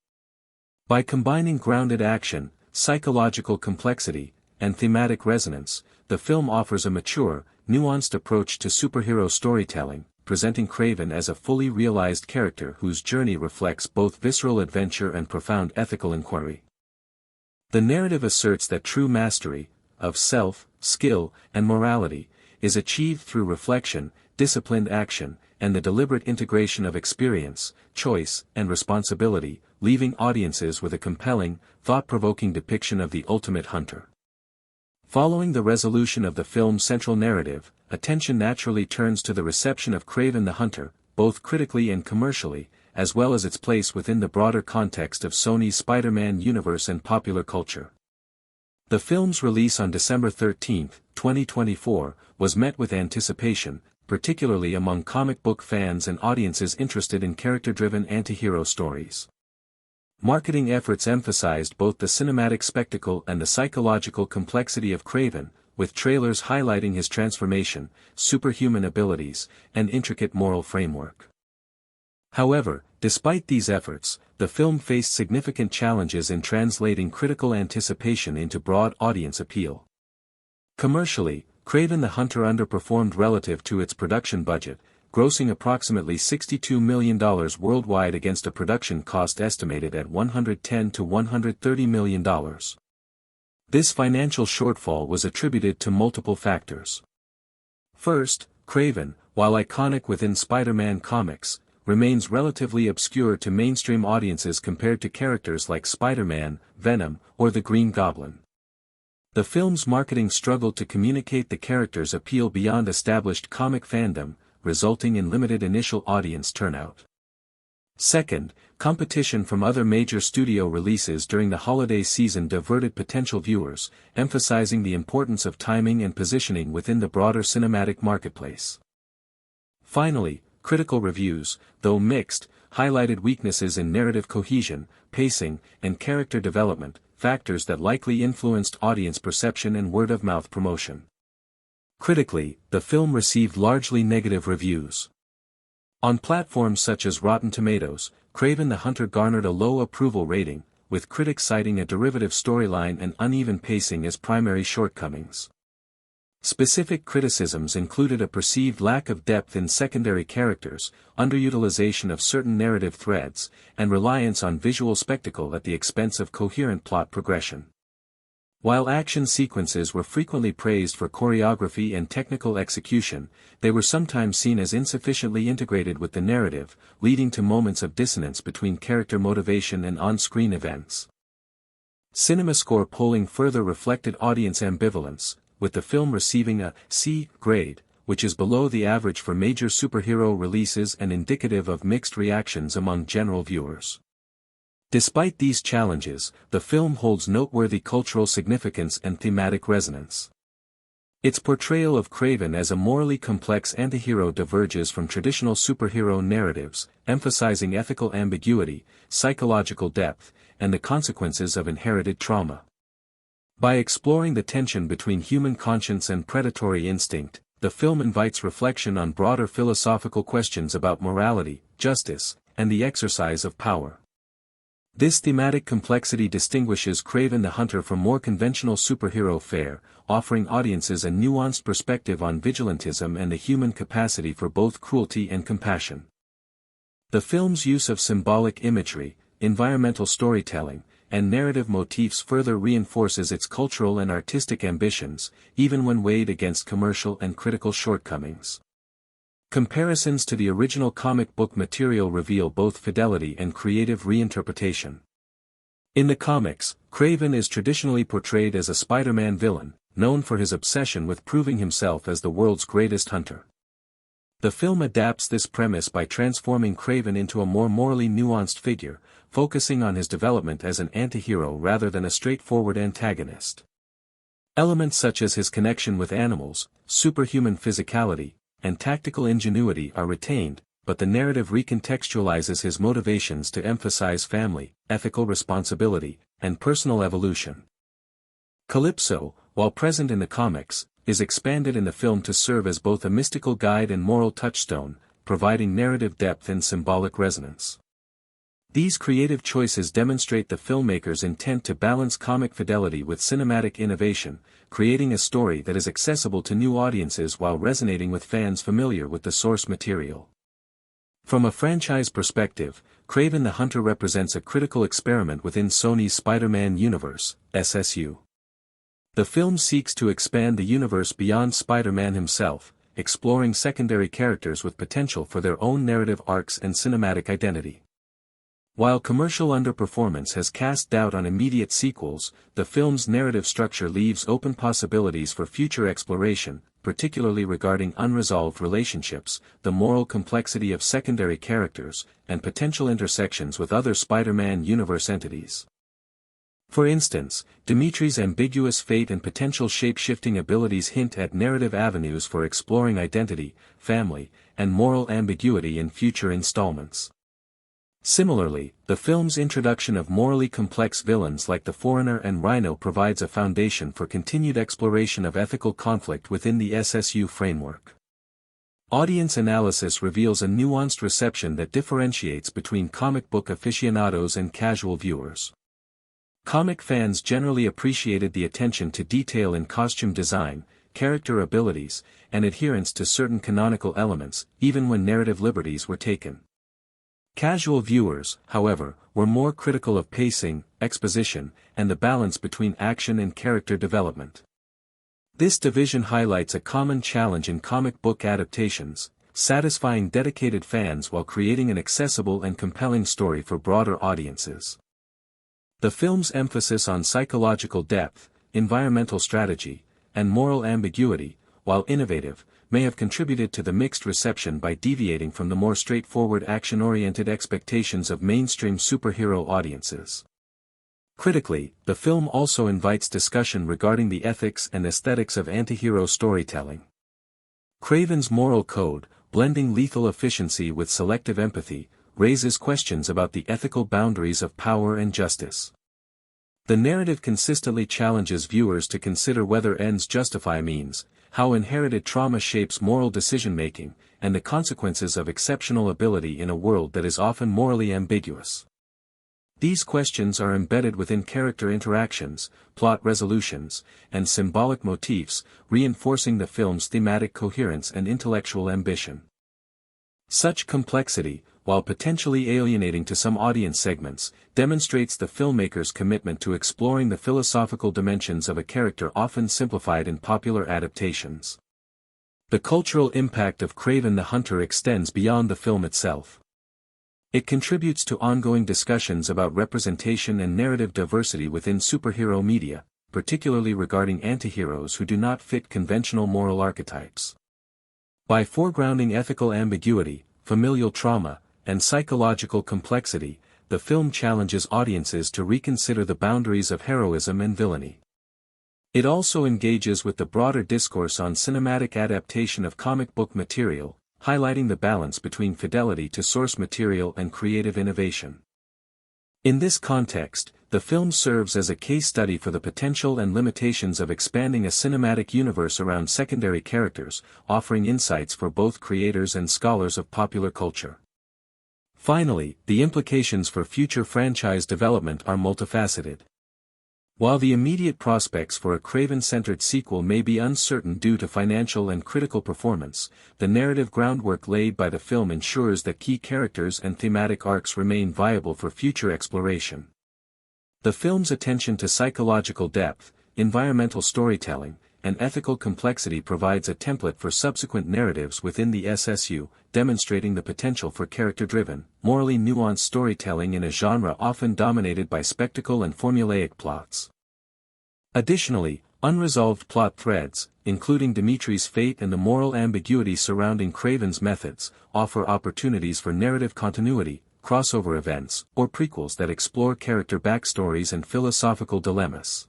By combining grounded action, psychological complexity, and thematic resonance, the film offers a mature, nuanced approach to superhero storytelling, presenting Kraven as a fully realized character whose journey reflects both visceral adventure and profound ethical inquiry. The narrative asserts that true mastery, of self, skill, and morality, is achieved through reflection, disciplined action, and the deliberate integration of experience, choice, and responsibility, leaving audiences with a compelling, thought-provoking depiction of the ultimate hunter. Following the resolution of the film's central narrative, attention naturally turns to the reception of Kraven the Hunter, both critically and commercially, as well as its place within the broader context of Sony's Spider-Man universe and popular culture. The film's release on December 13, 2024, was met with anticipation, particularly among comic book fans and audiences interested in character-driven anti-hero stories. Marketing efforts emphasized both the cinematic spectacle and the psychological complexity of Kraven, with trailers highlighting his transformation, superhuman abilities, and intricate moral framework. However, despite these efforts, the film faced significant challenges in translating critical anticipation into broad audience appeal. Commercially, Kraven the Hunter underperformed relative to its production budget, grossing approximately $62 million worldwide against a production cost estimated at $110 to $130 million. This financial shortfall was attributed to multiple factors. First, Kraven, while iconic within Spider-Man comics, remains relatively obscure to mainstream audiences compared to characters like Spider-Man, Venom, or the Green Goblin. The film's marketing struggled to communicate the character's appeal beyond established comic fandom, resulting in limited initial audience turnout. Second, competition from other major studio releases during the holiday season diverted potential viewers, emphasizing the importance of timing and positioning within the broader cinematic marketplace. Finally, critical reviews, though mixed, highlighted weaknesses in narrative cohesion, pacing, and character development, factors that likely influenced audience perception and word-of-mouth promotion. Critically, the film received largely negative reviews. On platforms such as Rotten Tomatoes, Kraven the Hunter garnered a low approval rating, with critics citing a derivative storyline and uneven pacing as primary shortcomings. Specific criticisms included a perceived lack of depth in secondary characters, underutilization of certain narrative threads, and reliance on visual spectacle at the expense of coherent plot progression. While action sequences were frequently praised for choreography and technical execution, they were sometimes seen as insufficiently integrated with the narrative, leading to moments of dissonance between character motivation and on-screen events. CinemaScore polling further reflected audience ambivalence, with the film receiving a C grade, which is below the average for major superhero releases and indicative of mixed reactions among general viewers. Despite these challenges, the film holds noteworthy cultural significance and thematic resonance. Its portrayal of Kraven as a morally complex antihero diverges from traditional superhero narratives, emphasizing ethical ambiguity, psychological depth, and the consequences of inherited trauma. By exploring the tension between human conscience and predatory instinct, the film invites reflection on broader philosophical questions about morality, justice, and the exercise of power. This thematic complexity distinguishes Kraven the Hunter from more conventional superhero fare, offering audiences a nuanced perspective on vigilantism and the human capacity for both cruelty and compassion. The film's use of symbolic imagery, environmental storytelling, and narrative motifs further reinforces its cultural and artistic ambitions, even when weighed against commercial and critical shortcomings. Comparisons to the original comic book material reveal both fidelity and creative reinterpretation. In the comics, Kraven is traditionally portrayed as a Spider-Man villain, known for his obsession with proving himself as the world's greatest hunter. The film adapts this premise by transforming Kraven into a more morally nuanced figure, focusing on his development as an anti-hero rather than a straightforward antagonist. Elements such as his connection with animals, superhuman physicality, and tactical ingenuity are retained, but the narrative recontextualizes his motivations to emphasize family, ethical responsibility, and personal evolution. Calypso, while present in the comics, is expanded in the film to serve as both a mystical guide and moral touchstone, providing narrative depth and symbolic resonance. These creative choices demonstrate the filmmaker's intent to balance comic fidelity with cinematic innovation, creating a story that is accessible to new audiences while resonating with fans familiar with the source material. From a franchise perspective, Kraven the Hunter represents a critical experiment within Sony's Spider-Man universe, SSU. The film seeks to expand the universe beyond Spider-Man himself, exploring secondary characters with potential for their own narrative arcs and cinematic identity. While commercial underperformance has cast doubt on immediate sequels, the film's narrative structure leaves open possibilities for future exploration, particularly regarding unresolved relationships, the moral complexity of secondary characters, and potential intersections with other Spider-Man universe entities. For instance, Dimitri's ambiguous fate and potential shape-shifting abilities hint at narrative avenues for exploring identity, family, and moral ambiguity in future installments. Similarly, the film's introduction of morally complex villains like the Foreigner and Rhino provides a foundation for continued exploration of ethical conflict within the SSU framework. Audience analysis reveals a nuanced reception that differentiates between comic book aficionados and casual viewers. Comic fans generally appreciated the attention to detail in costume design, character abilities, and adherence to certain canonical elements, even when narrative liberties were taken. Casual viewers, however, were more critical of pacing, exposition, and the balance between action and character development. This division highlights a common challenge in comic book adaptations, satisfying dedicated fans while creating an accessible and compelling story for broader audiences. The film's emphasis on psychological depth, environmental strategy, and moral ambiguity, while innovative, may have contributed to the mixed reception by deviating from the more straightforward action-oriented expectations of mainstream superhero audiences. Critically, the film also invites discussion regarding the ethics and aesthetics of antihero storytelling. Kraven's moral code, blending lethal efficiency with selective empathy, raises questions about the ethical boundaries of power and justice. The narrative consistently challenges viewers to consider whether ends justify means, how inherited trauma shapes moral decision-making, and the consequences of exceptional ability in a world that is often morally ambiguous. These questions are embedded within character interactions, plot resolutions, and symbolic motifs, reinforcing the film's thematic coherence and intellectual ambition. Such complexity, while potentially alienating to some audience segments, demonstrates the filmmaker's commitment to exploring the philosophical dimensions of a character often simplified in popular adaptations. The cultural impact of Kraven the Hunter extends beyond the film itself. It contributes to ongoing discussions about representation and narrative diversity within superhero media, particularly regarding antiheroes who do not fit conventional moral archetypes. By foregrounding ethical ambiguity, familial trauma, and psychological complexity, the film challenges audiences to reconsider the boundaries of heroism and villainy. It also engages with the broader discourse on cinematic adaptation of comic book material, highlighting the balance between fidelity to source material and creative innovation. In this context, the film serves as a case study for the potential and limitations of expanding a cinematic universe around secondary characters, offering insights for both creators and scholars of popular culture. Finally, the implications for future franchise development are multifaceted. While the immediate prospects for a Kraven-centered sequel may be uncertain due to financial and critical performance, the narrative groundwork laid by the film ensures that key characters and thematic arcs remain viable for future exploration. The film's attention to psychological depth, environmental storytelling, and ethical complexity provides a template for subsequent narratives within the SSU, demonstrating the potential for character-driven, morally nuanced storytelling in a genre often dominated by spectacle and formulaic plots. Additionally, unresolved plot threads, including Dimitri's fate and the moral ambiguity surrounding Kraven's methods, offer opportunities for narrative continuity, crossover events, or prequels that explore character backstories and philosophical dilemmas.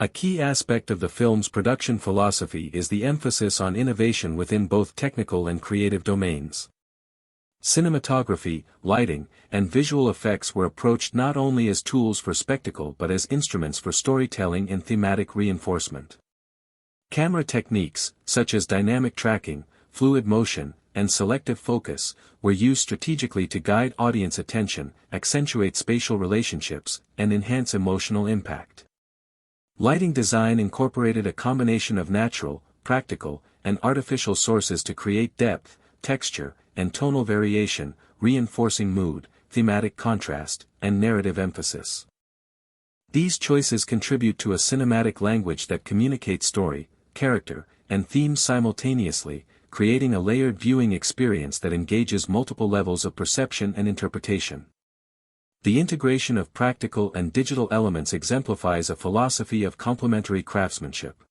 A key aspect of the film's production philosophy is the emphasis on innovation within both technical and creative domains. Cinematography, lighting, and visual effects were approached not only as tools for spectacle but as instruments for storytelling and thematic reinforcement. Camera techniques, such as dynamic tracking, fluid motion, and selective focus, were used strategically to guide audience attention, accentuate spatial relationships, and enhance emotional impact. Lighting design incorporated a combination of natural, practical, and artificial sources to create depth, texture, and tonal variation, reinforcing mood, thematic contrast, and narrative emphasis. These choices contribute to a cinematic language that communicates story, character, and themes simultaneously, creating a layered viewing experience that engages multiple levels of perception and interpretation. The integration of practical and digital elements exemplifies a philosophy of complementary craftsmanship.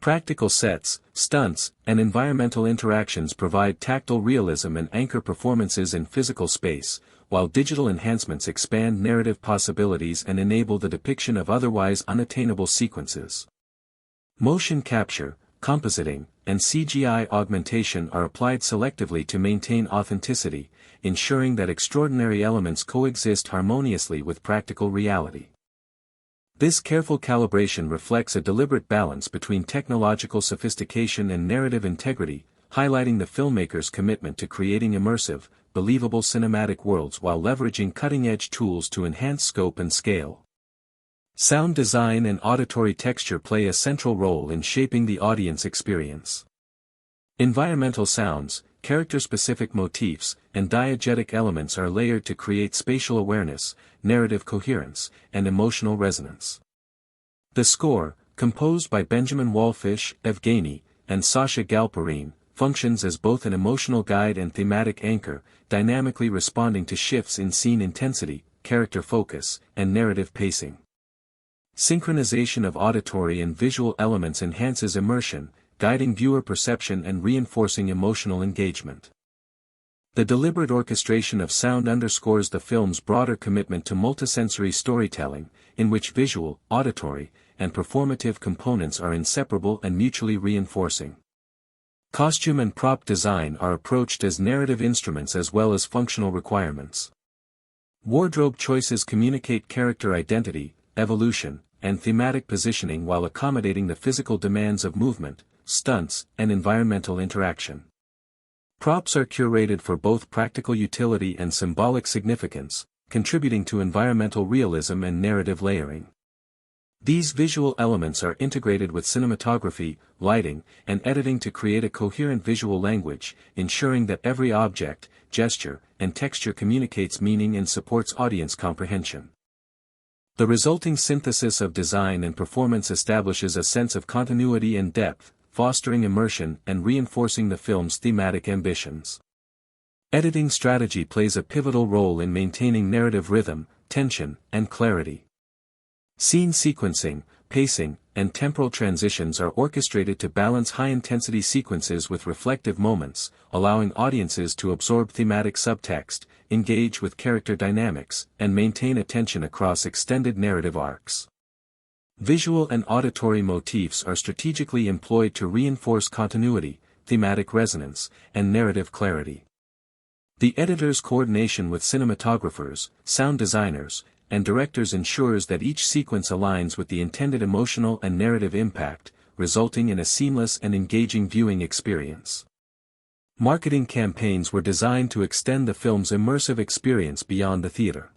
Practical sets, stunts, and environmental interactions provide tactile realism and anchor performances in physical space, while digital enhancements expand narrative possibilities and enable the depiction of otherwise unattainable sequences. Motion capture, compositing, and CGI augmentation are applied selectively to maintain authenticity, ensuring that extraordinary elements coexist harmoniously with practical reality. This careful calibration reflects a deliberate balance between technological sophistication and narrative integrity, highlighting the filmmaker's commitment to creating immersive, believable cinematic worlds while leveraging cutting-edge tools to enhance scope and scale. Sound design and auditory texture play a central role in shaping the audience experience. Environmental sounds, character-specific motifs, and diegetic elements are layered to create spatial awareness, narrative coherence, and emotional resonance. The score, composed by Benjamin Wallfisch, Evgeny, and Sasha Galperine, functions as both an emotional guide and thematic anchor, dynamically responding to shifts in scene intensity, character focus, and narrative pacing. Synchronization of auditory and visual elements enhances immersion, guiding viewer perception and reinforcing emotional engagement. The deliberate orchestration of sound underscores the film's broader commitment to multisensory storytelling, in which visual, auditory, and performative components are inseparable and mutually reinforcing. Costume and prop design are approached as narrative instruments as well as functional requirements. Wardrobe choices communicate character identity, evolution, and thematic positioning while accommodating the physical demands of movement, stunts, and environmental interaction. Props are curated for both practical utility and symbolic significance, contributing to environmental realism and narrative layering. These visual elements are integrated with cinematography, lighting, and editing to create a coherent visual language, ensuring that every object, gesture, and texture communicates meaning and supports audience comprehension. The resulting synthesis of design and performance establishes a sense of continuity and depth, fostering immersion and reinforcing the film's thematic ambitions. Editing strategy plays a pivotal role in maintaining narrative rhythm, tension, and clarity. Scene sequencing, pacing, and temporal transitions are orchestrated to balance high-intensity sequences with reflective moments, allowing audiences to absorb thematic subtext, engage with character dynamics, and maintain attention across extended narrative arcs. Visual and auditory motifs are strategically employed to reinforce continuity, thematic resonance, and narrative clarity. The editor's coordination with cinematographers, sound designers, and directors ensures that each sequence aligns with the intended emotional and narrative impact, resulting in a seamless and engaging viewing experience. Marketing campaigns were designed to extend the film's immersive experience beyond the theater.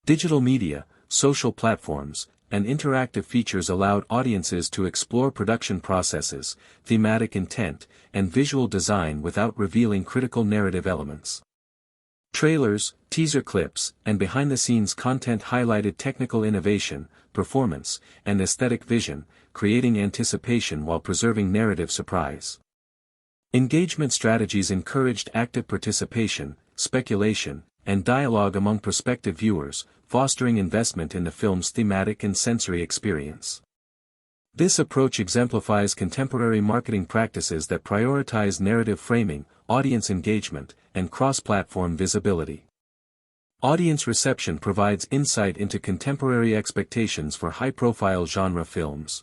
Digital media, social platforms, and interactive features allowed audiences to explore production processes, thematic intent, and visual design without revealing critical narrative elements. Trailers, teaser clips, and behind-the-scenes content highlighted technical innovation, performance, and aesthetic vision, creating anticipation while preserving narrative surprise. Engagement strategies encouraged active participation, speculation, and dialogue among prospective viewers, fostering investment in the film's thematic and sensory experience. This approach exemplifies contemporary marketing practices that prioritize narrative framing, audience engagement, and cross-platform visibility. Audience reception provides insight into contemporary expectations for high-profile genre films.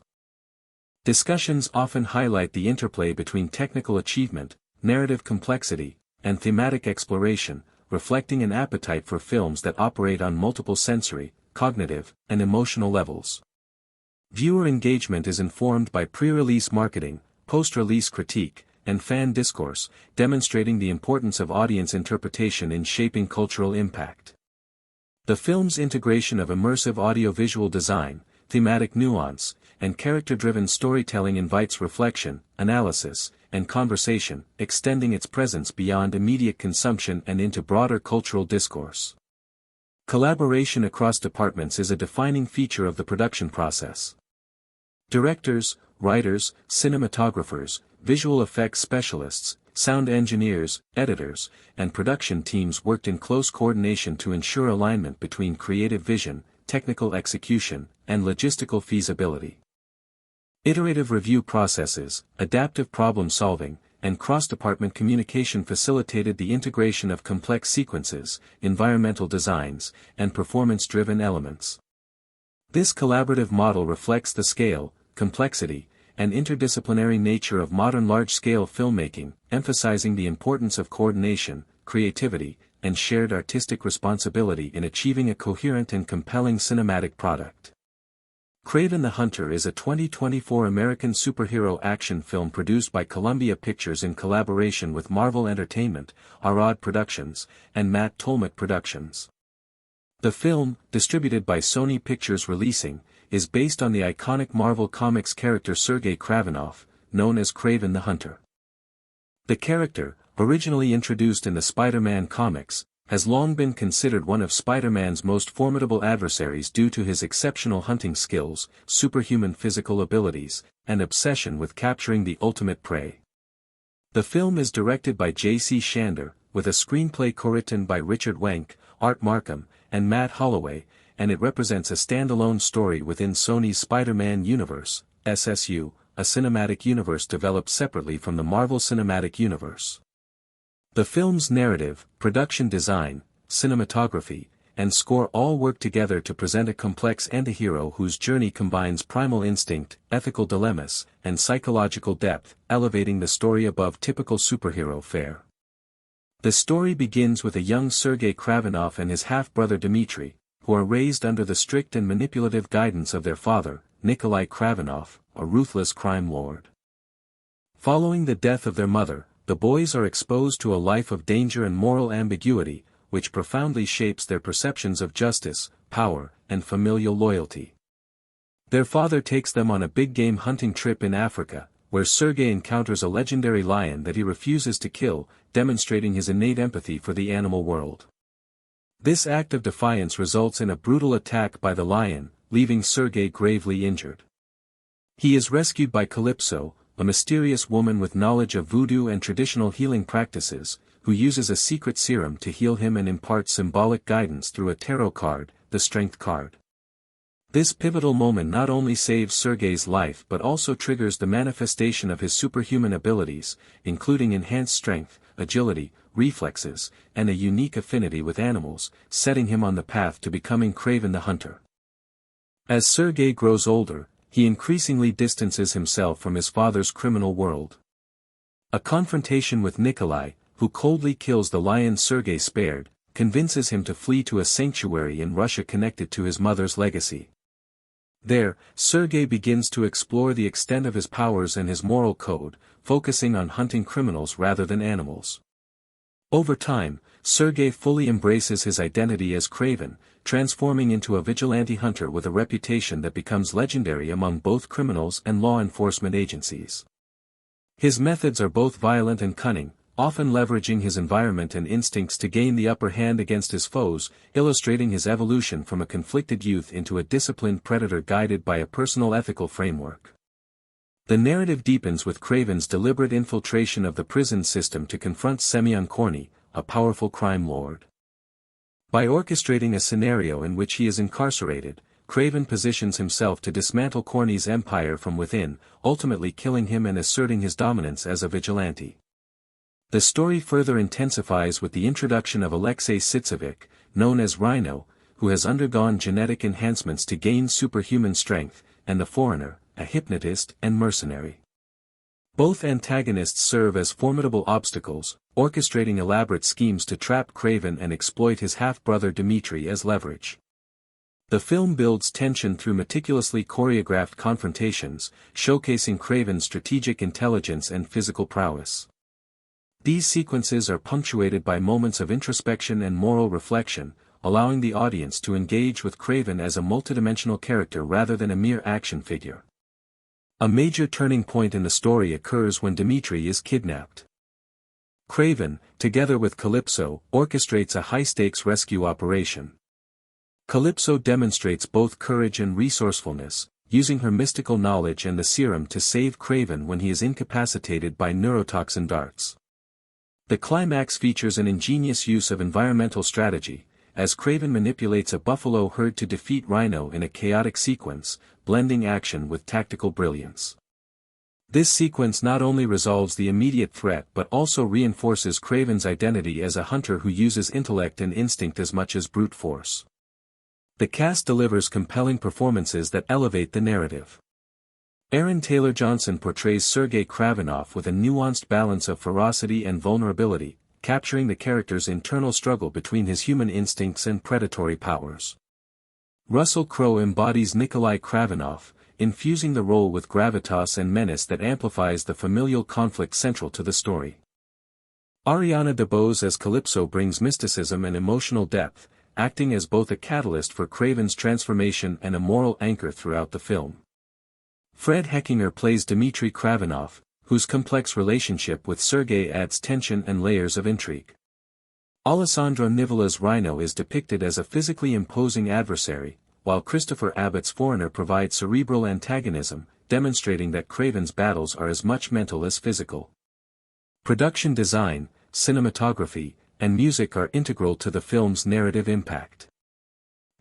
Discussions often highlight the interplay between technical achievement, narrative complexity, and thematic exploration, reflecting an appetite for films that operate on multiple sensory, cognitive, and emotional levels. Viewer engagement is informed by pre-release marketing, post-release critique, and fan discourse, demonstrating the importance of audience interpretation in shaping cultural impact. The film's integration of immersive audiovisual design, thematic nuance, and character-driven storytelling invites reflection, analysis, and conversation, extending its presence beyond immediate consumption and into broader cultural discourse. Collaboration across departments is a defining feature of the production process. Directors, writers, cinematographers, visual effects specialists, sound engineers, editors, and production teams worked in close coordination to ensure alignment between creative vision, technical execution, and logistical feasibility. Iterative review processes, adaptive problem solving, and cross-department communication facilitated the integration of complex sequences, environmental designs, and performance-driven elements. This collaborative model reflects the scale, complexity, and interdisciplinary nature of modern large-scale filmmaking, emphasizing the importance of coordination, creativity, and shared artistic responsibility in achieving a coherent and compelling cinematic product. Kraven the Hunter is a 2024 American superhero action film produced by Columbia Pictures in collaboration with Marvel Entertainment, Arad Productions, and Matt Tolmach Productions. The film, distributed by Sony Pictures Releasing, is based on the iconic Marvel Comics character Sergei Kravenov, known as Kraven the Hunter. The character, originally introduced in the Spider-Man comics, has long been considered one of Spider-Man's most formidable adversaries due to his exceptional hunting skills, superhuman physical abilities, and obsession with capturing the ultimate prey. The film is directed by J.C. Shander, with a screenplay co-written by Richard Wenk, Art Markham, and Matt Holloway, and it represents a standalone story within Sony's Spider-Man universe, SSU, a cinematic universe developed separately from the Marvel Cinematic Universe. The film's narrative, production design, cinematography, and score all work together to present a complex antihero whose journey combines primal instinct, ethical dilemmas, and psychological depth, elevating the story above typical superhero fare. The story begins with a young Sergei Kravenov and his half-brother Dmitry, who are raised under the strict and manipulative guidance of their father, Nikolai Kravenov, a ruthless crime lord. Following the death of their mother, the boys are exposed to a life of danger and moral ambiguity, which profoundly shapes their perceptions of justice, power, and familial loyalty. Their father takes them on a big-game hunting trip in Africa, where Sergei encounters a legendary lion that he refuses to kill, demonstrating his innate empathy for the animal world. This act of defiance results in a brutal attack by the lion, leaving Sergei gravely injured. He is rescued by Calypso, a mysterious woman with knowledge of voodoo and traditional healing practices, who uses a secret serum to heal him and impart symbolic guidance through a tarot card, the Strength card. This pivotal moment not only saves Sergei's life but also triggers the manifestation of his superhuman abilities, including enhanced strength, agility, reflexes, and a unique affinity with animals, setting him on the path to becoming Kraven the Hunter. As Sergei grows older, he increasingly distances himself from his father's criminal world. A confrontation with Nikolai, who coldly kills the lion Sergei spared, convinces him to flee to a sanctuary in Russia connected to his mother's legacy. There, Sergei begins to explore the extent of his powers and his moral code, focusing on hunting criminals rather than animals. Over time, Sergei fully embraces his identity as Kraven, transforming into a vigilante hunter with a reputation that becomes legendary among both criminals and law enforcement agencies. His methods are both violent and cunning, often leveraging his environment and instincts to gain the upper hand against his foes, illustrating his evolution from a conflicted youth into a disciplined predator guided by a personal ethical framework. The narrative deepens with Kraven's deliberate infiltration of the prison system to confront Semyon Korny, a powerful crime lord. By orchestrating a scenario in which he is incarcerated, Kraven positions himself to dismantle Korny's empire from within, ultimately killing him and asserting his dominance as a vigilante. The story further intensifies with the introduction of Alexei Sitsovic, known as Rhino, who has undergone genetic enhancements to gain superhuman strength, and the Foreigner, a hypnotist and mercenary. Both antagonists serve as formidable obstacles, orchestrating elaborate schemes to trap Kraven and exploit his half-brother Dmitry as leverage. The film builds tension through meticulously choreographed confrontations, showcasing Kraven's strategic intelligence and physical prowess. These sequences are punctuated by moments of introspection and moral reflection, allowing the audience to engage with Kraven as a multidimensional character rather than a mere action figure. A major turning point in the story occurs when Dmitry is kidnapped. Kraven, together with Calypso, orchestrates a high-stakes rescue operation. Calypso demonstrates both courage and resourcefulness, using her mystical knowledge and the serum to save Kraven when he is incapacitated by neurotoxin darts. The climax features an ingenious use of environmental strategy, as Kraven manipulates a buffalo herd to defeat Rhino in a chaotic sequence, blending action with tactical brilliance. This sequence not only resolves the immediate threat but also reinforces Kraven's identity as a hunter who uses intellect and instinct as much as brute force. The cast delivers compelling performances that elevate the narrative. Aaron Taylor Johnson portrays Sergei Kravinov with a nuanced balance of ferocity and vulnerability, capturing the character's internal struggle between his human instincts and predatory powers. Russell Crowe embodies Nikolai Kravinov, infusing the role with gravitas and menace that amplifies the familial conflict central to the story. Ariana DeBose as Calypso brings mysticism and emotional depth, acting as both a catalyst for Kraven's transformation and a moral anchor throughout the film. Fred Heckinger plays Dmitry Kravinov, whose complex relationship with Sergei adds tension and layers of intrigue. Alessandro Nivola's Rhino is depicted as a physically imposing adversary, while Christopher Abbott's Foreigner provides cerebral antagonism, demonstrating that Kraven's battles are as much mental as physical. Production design, cinematography, and music are integral to the film's narrative impact.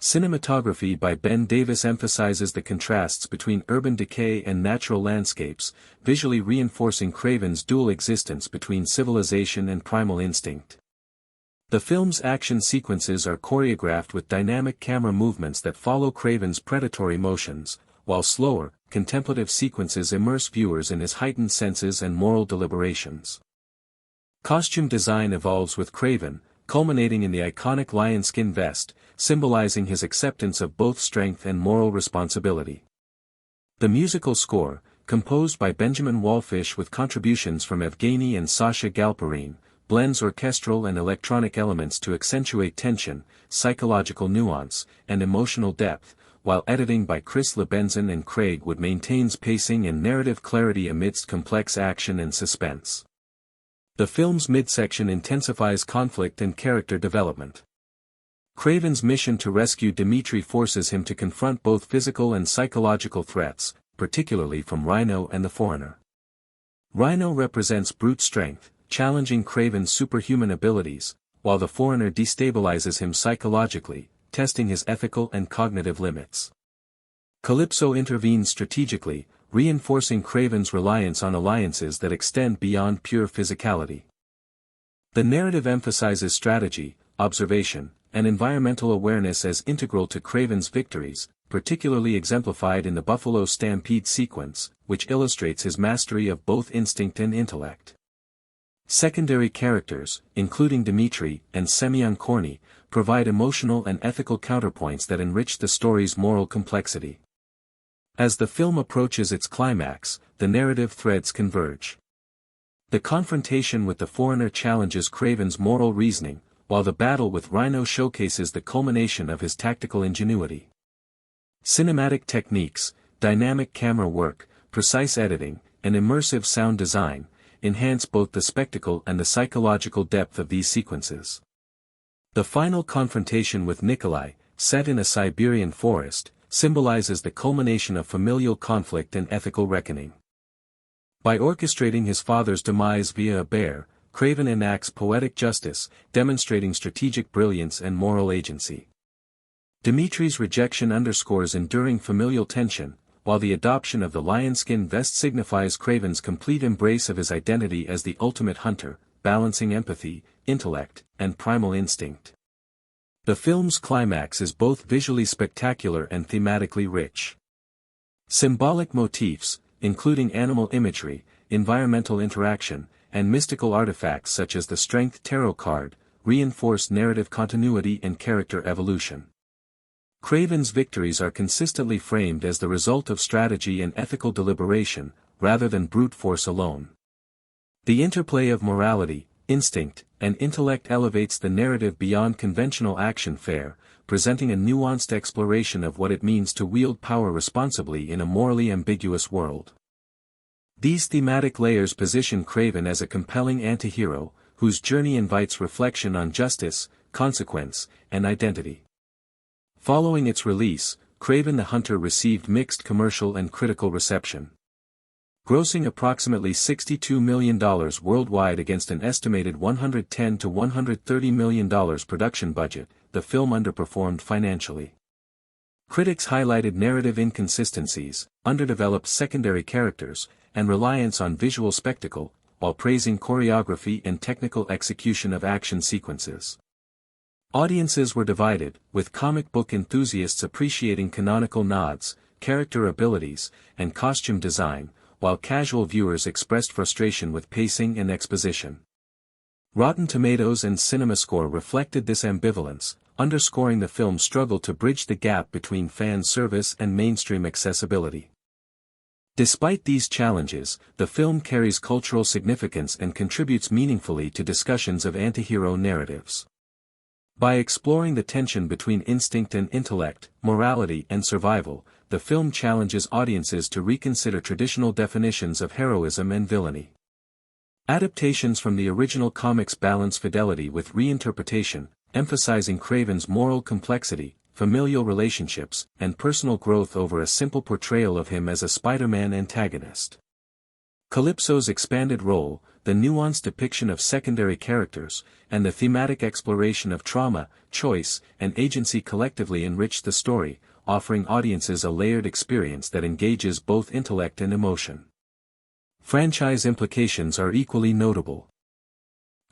Cinematography by Ben Davis emphasizes the contrasts between urban decay and natural landscapes, visually reinforcing Kraven's dual existence between civilization and primal instinct. The film's action sequences are choreographed with dynamic camera movements that follow Kraven's predatory motions, while slower, contemplative sequences immerse viewers in his heightened senses and moral deliberations. Costume design evolves with Kraven, culminating in the iconic lion skin vest, symbolizing his acceptance of both strength and moral responsibility. The musical score, composed by Benjamin Wallfish with contributions from Evgeny and Sasha Galperine, blends orchestral and electronic elements to accentuate tension, psychological nuance, and emotional depth, while editing by Chris Lebenson and Craig Wood maintains pacing and narrative clarity amidst complex action and suspense. The film's midsection intensifies conflict and character development. Kraven's mission to rescue Dmitry forces him to confront both physical and psychological threats, particularly from Rhino and the Foreigner. Rhino represents brute strength, challenging Kraven's superhuman abilities, while the Foreigner destabilizes him psychologically, testing his ethical and cognitive limits. Calypso intervenes strategically, reinforcing Kraven's reliance on alliances that extend beyond pure physicality. The narrative emphasizes strategy, observation, and environmental awareness as integral to Kraven's victories, particularly exemplified in the Buffalo Stampede sequence, which illustrates his mastery of both instinct and intellect. Secondary characters, including Dmitry and Semyon Korny, provide emotional and ethical counterpoints that enrich the story's moral complexity. As the film approaches its climax, the narrative threads converge. The confrontation with the Foreigner challenges Kraven's moral reasoning, while the battle with Rhino showcases the culmination of his tactical ingenuity. Cinematic techniques, dynamic camera work, precise editing, and immersive sound design enhance both the spectacle and the psychological depth of these sequences. The final confrontation with Nikolai, set in a Siberian forest, symbolizes the culmination of familial conflict and ethical reckoning. By orchestrating his father's demise via a bear, Kraven enacts poetic justice, demonstrating strategic brilliance and moral agency. Dmitry's rejection underscores enduring familial tension, while the adoption of the lion-skin vest signifies Kraven's complete embrace of his identity as the ultimate hunter, balancing empathy, intellect, and primal instinct. The film's climax is both visually spectacular and thematically rich. Symbolic motifs, including animal imagery, environmental interaction, and mystical artifacts such as the Strength Tarot card, reinforce narrative continuity and character evolution. Kraven's victories are consistently framed as the result of strategy and ethical deliberation, rather than brute force alone. The interplay of morality, instinct, and intellect elevates the narrative beyond conventional action fare, presenting a nuanced exploration of what it means to wield power responsibly in a morally ambiguous world. These thematic layers position Kraven as a compelling anti-hero, whose journey invites reflection on justice, consequence, and identity. Following its release, Kraven the Hunter received mixed commercial and critical reception. Grossing approximately $62 million worldwide against an estimated $110 to $130 million production budget, the film underperformed financially. Critics highlighted narrative inconsistencies, underdeveloped secondary characters, and reliance on visual spectacle, while praising choreography and technical execution of action sequences. Audiences were divided, with comic book enthusiasts appreciating canonical nods, character abilities, and costume design, while casual viewers expressed frustration with pacing and exposition. Rotten Tomatoes and CinemaScore reflected this ambivalence, underscoring the film's struggle to bridge the gap between fan service and mainstream accessibility. Despite these challenges, the film carries cultural significance and contributes meaningfully to discussions of antihero narratives. By exploring the tension between instinct and intellect, morality and survival, the film challenges audiences to reconsider traditional definitions of heroism and villainy. Adaptations from the original comics balance fidelity with reinterpretation, emphasizing Kraven's moral complexity, familial relationships, and personal growth over a simple portrayal of him as a Spider-Man antagonist. Calypso's expanded role, the nuanced depiction of secondary characters, and the thematic exploration of trauma, choice, and agency collectively enrich the story, offering audiences a layered experience that engages both intellect and emotion. Franchise implications are equally notable.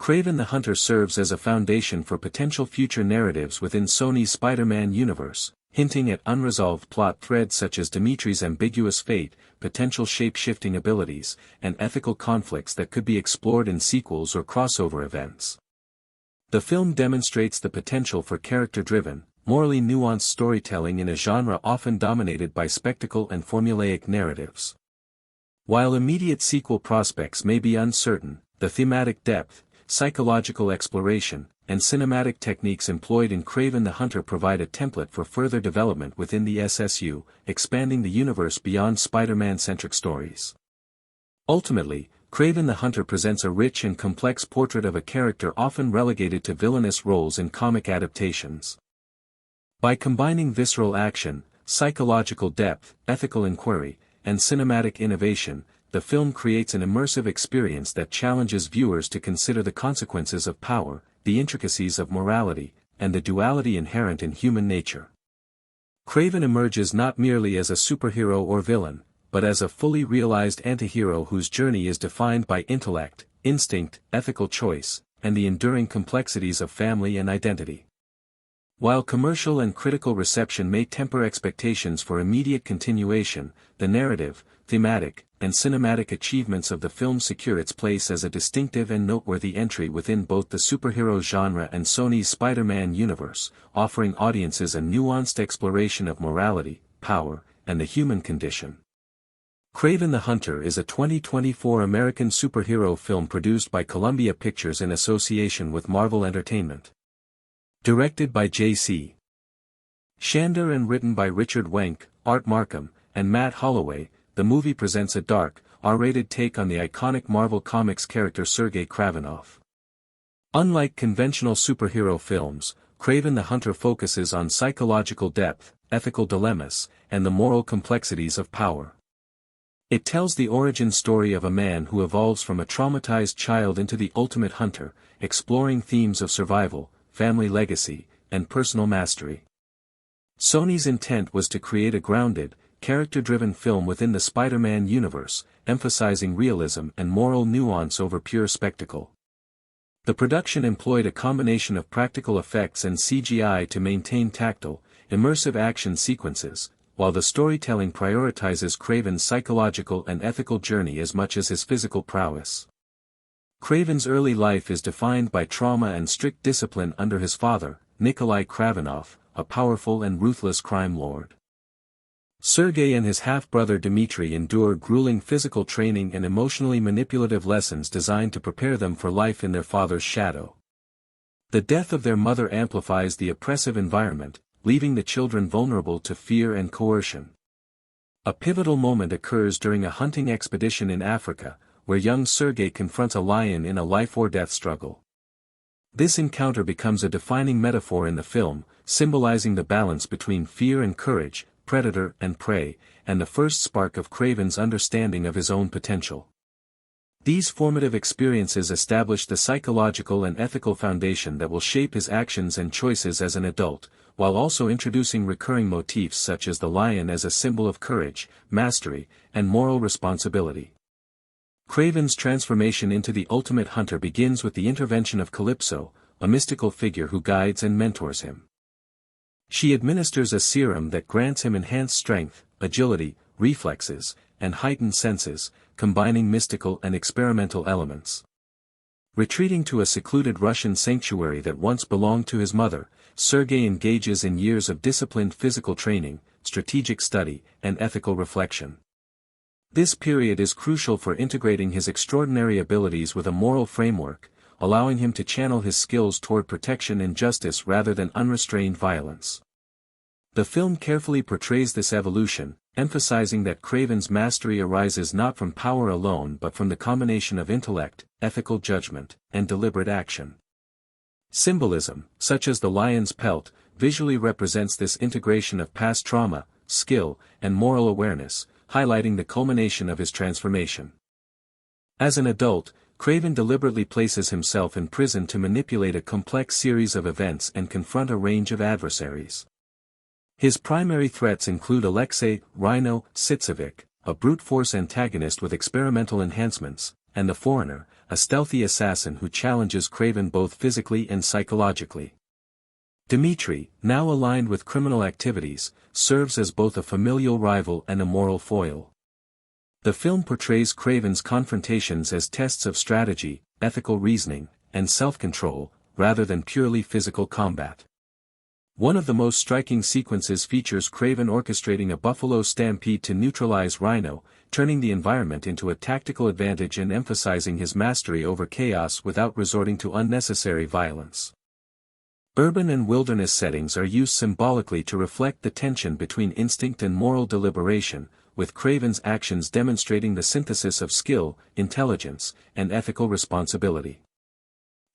Kraven the Hunter serves as a foundation for potential future narratives within Sony's Spider-Man universe, hinting at unresolved plot threads such as Dimitri's ambiguous fate, potential shape-shifting abilities, and ethical conflicts that could be explored in sequels or crossover events. The film demonstrates the potential for character-driven, morally nuanced storytelling in a genre often dominated by spectacle and formulaic narratives. While immediate sequel prospects may be uncertain, the thematic depth, psychological exploration, and cinematic techniques employed in Kraven the Hunter provide a template for further development within the SSU, expanding the universe beyond Spider-Man-centric stories. Ultimately, Kraven the Hunter presents a rich and complex portrait of a character often relegated to villainous roles in comic adaptations. By combining visceral action, psychological depth, ethical inquiry, and cinematic innovation, the film creates an immersive experience that challenges viewers to consider the consequences of power, the intricacies of morality, and the duality inherent in human nature. Kraven emerges not merely as a superhero or villain, but as a fully realized antihero whose journey is defined by intellect, instinct, ethical choice, and the enduring complexities of family and identity. While commercial and critical reception may temper expectations for immediate continuation, the narrative, thematic, and cinematic achievements of the film secure its place as a distinctive and noteworthy entry within both the superhero genre and Sony's Spider-Man universe, offering audiences a nuanced exploration of morality, power, and the human condition. Kraven the Hunter is a 2024 American superhero film produced by Columbia Pictures in association with Marvel Entertainment. Directed by J.C. Shander and written by Richard Wenk, Art Markham, and Matt Holloway, the movie presents a dark, R-rated take on the iconic Marvel Comics character Sergei Kravenov. Unlike conventional superhero films, Kraven the Hunter focuses on psychological depth, ethical dilemmas, and the moral complexities of power. It tells the origin story of a man who evolves from a traumatized child into the ultimate hunter, exploring themes of survival, family legacy, and personal mastery. Sony's intent was to create a grounded, character-driven film within the Spider-Man universe, emphasizing realism and moral nuance over pure spectacle. The production employed a combination of practical effects and CGI to maintain tactile, immersive action sequences, while the storytelling prioritizes Kraven's psychological and ethical journey as much as his physical prowess. Kraven's early life is defined by trauma and strict discipline under his father, Nikolai Kravenov, a powerful and ruthless crime lord. Sergei and his half-brother Dmitri endure grueling physical training and emotionally manipulative lessons designed to prepare them for life in their father's shadow. The death of their mother amplifies the oppressive environment, leaving the children vulnerable to fear and coercion. A pivotal moment occurs during a hunting expedition in Africa, where young Sergei confronts a lion in a life-or-death struggle. This encounter becomes a defining metaphor in the film, symbolizing the balance between fear and courage, predator and prey, and the first spark of Kraven's understanding of his own potential. These formative experiences established the psychological and ethical foundation that will shape his actions and choices as an adult, while also introducing recurring motifs such as the lion as a symbol of courage, mastery, and moral responsibility. Kraven's transformation into the ultimate hunter begins with the intervention of Calypso, a mystical figure who guides and mentors him. She administers a serum that grants him enhanced strength, agility, reflexes, and heightened senses, combining mystical and experimental elements. Retreating to a secluded Russian sanctuary that once belonged to his mother, Sergei engages in years of disciplined physical training, strategic study, and ethical reflection. This period is crucial for integrating his extraordinary abilities with a moral framework, allowing him to channel his skills toward protection and justice rather than unrestrained violence. The film carefully portrays this evolution, emphasizing that Kraven's mastery arises not from power alone but from the combination of intellect, ethical judgment, and deliberate action. Symbolism, such as the lion's pelt, visually represents this integration of past trauma, skill, and moral awareness, highlighting the culmination of his transformation. As an adult, Kraven deliberately places himself in prison to manipulate a complex series of events and confront a range of adversaries. His primary threats include Alexei "Rhino" Sitsevic, a brute force antagonist with experimental enhancements, and the Foreigner, a stealthy assassin who challenges Kraven both physically and psychologically. Dmitri, now aligned with criminal activities, serves as both a familial rival and a moral foil. The film portrays Kraven's confrontations as tests of strategy, ethical reasoning, and self-control, rather than purely physical combat. One of the most striking sequences features Kraven orchestrating a buffalo stampede to neutralize Rhino, turning the environment into a tactical advantage and emphasizing his mastery over chaos without resorting to unnecessary violence. Urban and wilderness settings are used symbolically to reflect the tension between instinct and moral deliberation, with Kraven's actions demonstrating the synthesis of skill, intelligence, and ethical responsibility.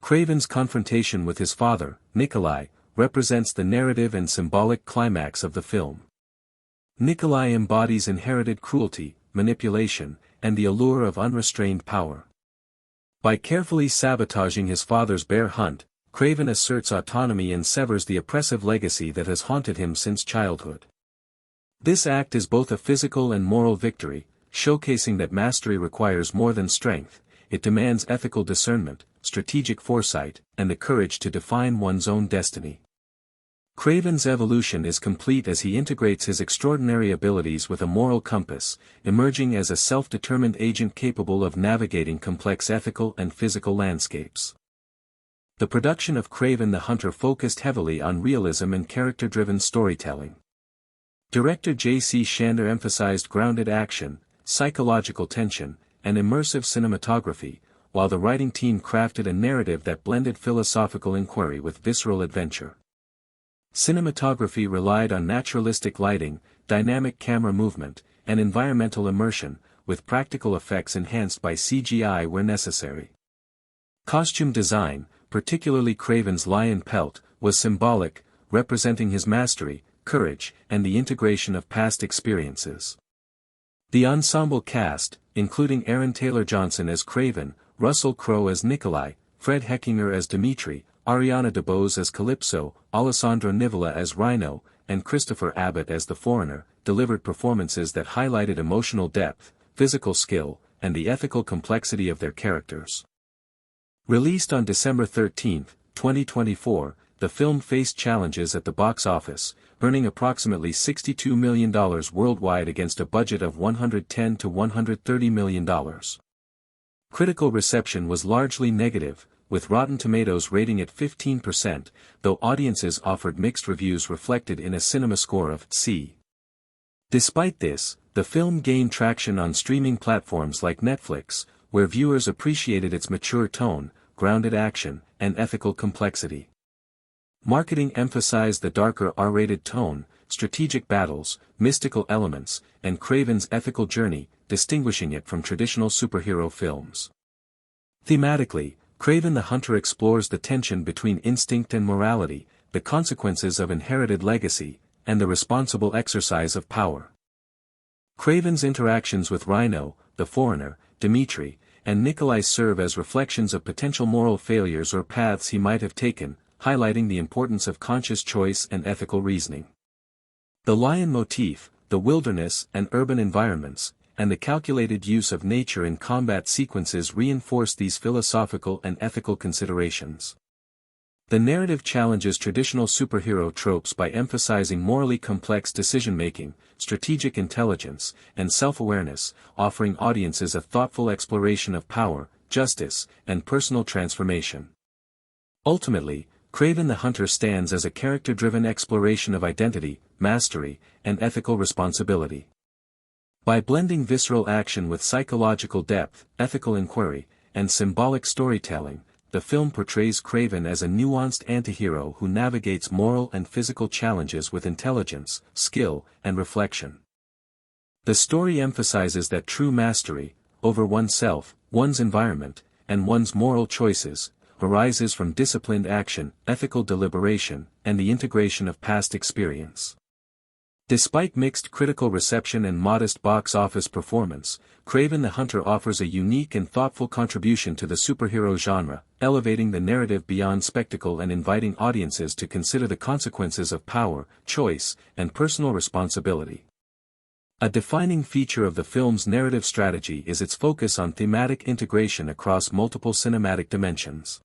Kraven's confrontation with his father, Nikolai, represents the narrative and symbolic climax of the film. Nikolai embodies inherited cruelty, manipulation, and the allure of unrestrained power. By carefully sabotaging his father's bear hunt, Kraven asserts autonomy and severs the oppressive legacy that has haunted him since childhood. This act is both a physical and moral victory, showcasing that mastery requires more than strength, it demands ethical discernment, strategic foresight, and the courage to define one's own destiny. Kraven's evolution is complete as he integrates his extraordinary abilities with a moral compass, emerging as a self-determined agent capable of navigating complex ethical and physical landscapes. The production of Kraven the Hunter focused heavily on realism and character-driven storytelling. Director J.C. Shander emphasized grounded action, psychological tension, and immersive cinematography, while the writing team crafted a narrative that blended philosophical inquiry with visceral adventure. Cinematography relied on naturalistic lighting, dynamic camera movement, and environmental immersion, with practical effects enhanced by CGI where necessary. Costume design, particularly Kraven's lion pelt, was symbolic, representing his mastery, courage, and the integration of past experiences. The ensemble cast, including Aaron Taylor Johnson as Kraven, Russell Crowe as Nikolai, Fred Heckinger as Dmitri, Ariana DeBose as Calypso, Alessandro Nivola as Rhino, and Christopher Abbott as the Foreigner, delivered performances that highlighted emotional depth, physical skill, and the ethical complexity of their characters. Released on December 13, 2024, the film faced challenges at the box office, earning approximately $62 million worldwide against a budget of $110 to $130 million. Critical reception was largely negative, with Rotten Tomatoes rating it 15%, though audiences offered mixed reviews reflected in a cinema score of C. Despite this, the film gained traction on streaming platforms like Netflix, where viewers appreciated its mature tone, grounded action, and ethical complexity. Marketing emphasized the darker R-rated tone, strategic battles, mystical elements, and Kraven's ethical journey, distinguishing it from traditional superhero films. Thematically, Kraven the Hunter explores the tension between instinct and morality, the consequences of inherited legacy, and the responsible exercise of power. Kraven's interactions with Rhino, the foreigner, Dmitri, and Nikolai serve as reflections of potential moral failures or paths he might have taken, highlighting the importance of conscious choice and ethical reasoning. The lion motif, the wilderness and urban environments, and the calculated use of nature in combat sequences reinforce these philosophical and ethical considerations. The narrative challenges traditional superhero tropes by emphasizing morally complex decision-making, strategic intelligence, and self-awareness, offering audiences a thoughtful exploration of power, justice, and personal transformation. Ultimately, Kraven the Hunter stands as a character-driven exploration of identity, mastery, and ethical responsibility. By blending visceral action with psychological depth, ethical inquiry, and symbolic storytelling, the film portrays Kraven as a nuanced antihero who navigates moral and physical challenges with intelligence, skill, and reflection. The story emphasizes that true mastery, over oneself, one's environment, and one's moral choices, arises from disciplined action, ethical deliberation, and the integration of past experience. Despite mixed critical reception and modest box office performance, Kraven the Hunter offers a unique and thoughtful contribution to the superhero genre, elevating the narrative beyond spectacle and inviting audiences to consider the consequences of power, choice, and personal responsibility. A defining feature of the film's narrative strategy is its focus on thematic integration across multiple cinematic dimensions.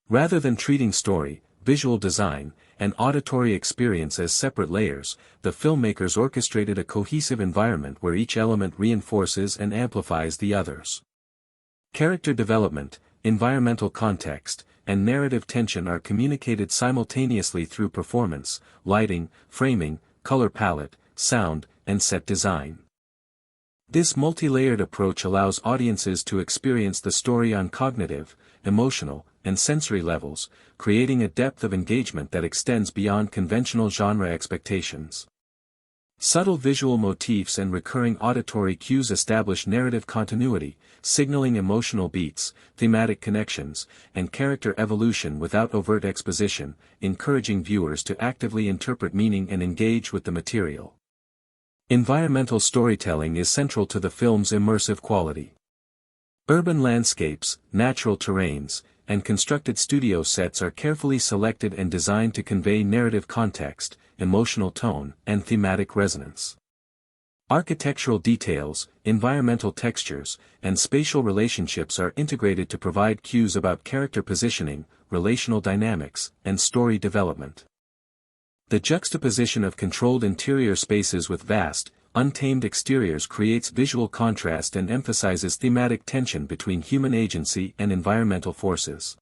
Rather than treating story, visual design, and auditory experience as separate layers, the filmmakers orchestrated a cohesive environment where each element reinforces and amplifies the others. Character development, environmental context, and narrative tension are communicated simultaneously through performance, lighting, framing, color palette, sound, and set design. This multi-layered approach allows audiences to experience the story on cognitive, emotional, and sensory levels, creating a depth of engagement that extends beyond conventional genre expectations. Subtle visual motifs and recurring auditory cues establish narrative continuity, signaling emotional beats, thematic connections, and character evolution without overt exposition, encouraging viewers to actively interpret meaning and engage with the material. Environmental storytelling is central to the film's immersive quality. Urban landscapes, natural terrains, and constructed studio sets are carefully selected and designed to convey narrative context, emotional tone, and thematic resonance. Architectural details, environmental textures, and spatial relationships are integrated to provide cues about character positioning, relational dynamics, and story development. The juxtaposition of controlled interior spaces with vast, untamed exteriors creates visual contrast and emphasizes thematic tension between human agency and environmental forces.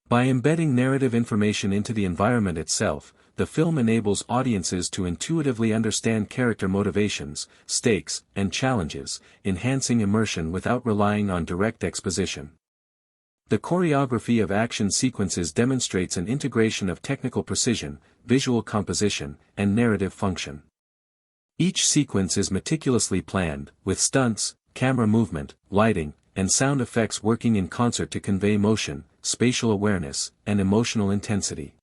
By embedding narrative information into the environment itself, the film enables audiences to intuitively understand character motivations, stakes, and challenges, enhancing immersion without relying on direct exposition. The choreography of action sequences demonstrates an integration of technical precision, visual composition, and narrative function. Each sequence is meticulously planned, with stunts, camera movement, lighting, and sound effects working in concert to convey motion, spatial awareness, and emotional intensity.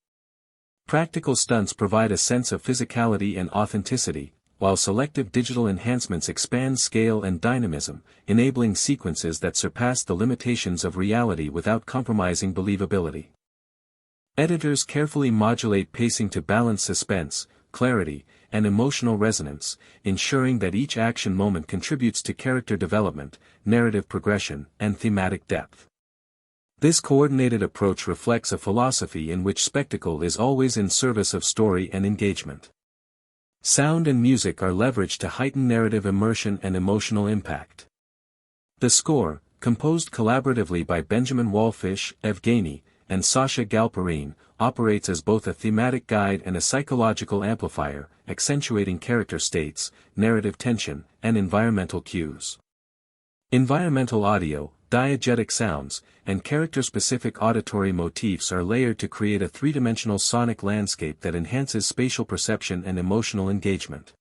Practical stunts provide a sense of physicality and authenticity, while selective digital enhancements expand scale and dynamism, enabling sequences that surpass the limitations of reality without compromising believability. Editors carefully modulate pacing to balance suspense, clarity, and emotional resonance, ensuring that each action moment contributes to character development, narrative progression, and thematic depth. This coordinated approach reflects a philosophy in which spectacle is always in service of story and engagement. Sound and music are leveraged to heighten narrative immersion and emotional impact. The score, composed collaboratively by Benjamin Wallfish, Evgeny, and Sasha Galperine, operates as both a thematic guide and a psychological amplifier, accentuating character states, narrative tension, and environmental cues. Environmental audio, diegetic sounds, and character-specific auditory motifs are layered to create a three-dimensional sonic landscape that enhances spatial perception and emotional engagement.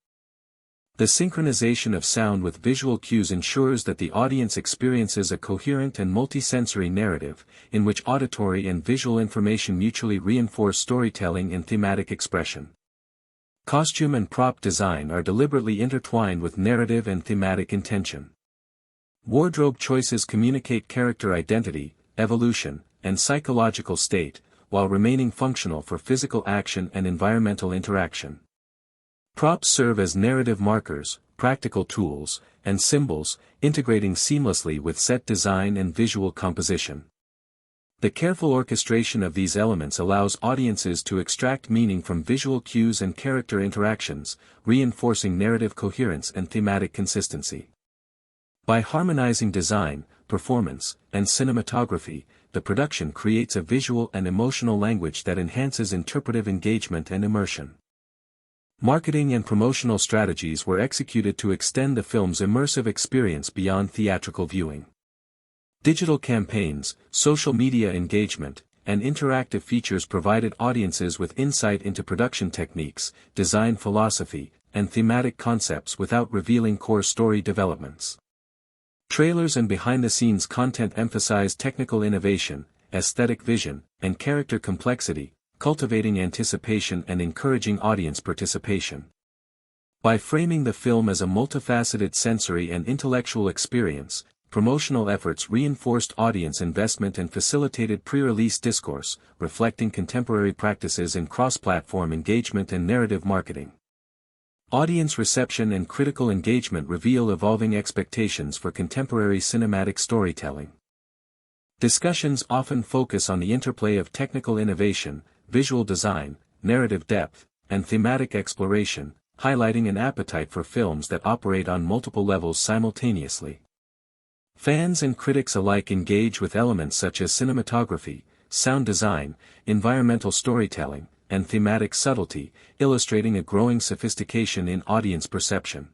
The synchronization of sound with visual cues ensures that the audience experiences a coherent and multisensory narrative, in which auditory and visual information mutually reinforce storytelling and thematic expression. Costume and prop design are deliberately intertwined with narrative and thematic intention. Wardrobe choices communicate character identity, evolution, and psychological state, while remaining functional for physical action and environmental interaction. Props serve as narrative markers, practical tools, and symbols, integrating seamlessly with set design and visual composition. The careful orchestration of these elements allows audiences to extract meaning from visual cues and character interactions, reinforcing narrative coherence and thematic consistency. By harmonizing design, performance, and cinematography, the production creates a visual and emotional language that enhances interpretive engagement and immersion. Marketing and promotional strategies were executed to extend the film's immersive experience beyond theatrical viewing. Digital campaigns, social media engagement, and interactive features provided audiences with insight into production techniques, design philosophy, and thematic concepts without revealing core story developments. Trailers and behind-the-scenes content emphasize technical innovation, aesthetic vision, and character complexity, cultivating anticipation and encouraging audience participation. By framing the film as a multifaceted sensory and intellectual experience, promotional efforts reinforced audience investment and facilitated pre-release discourse, reflecting contemporary practices in cross-platform engagement and narrative marketing. Audience reception and critical engagement reveal evolving expectations for contemporary cinematic storytelling. Discussions often focus on the interplay of technical innovation, visual design, narrative depth, and thematic exploration, highlighting an appetite for films that operate on multiple levels simultaneously. Fans and critics alike engage with elements such as cinematography, sound design, environmental storytelling, and thematic subtlety, illustrating a growing sophistication in audience perception.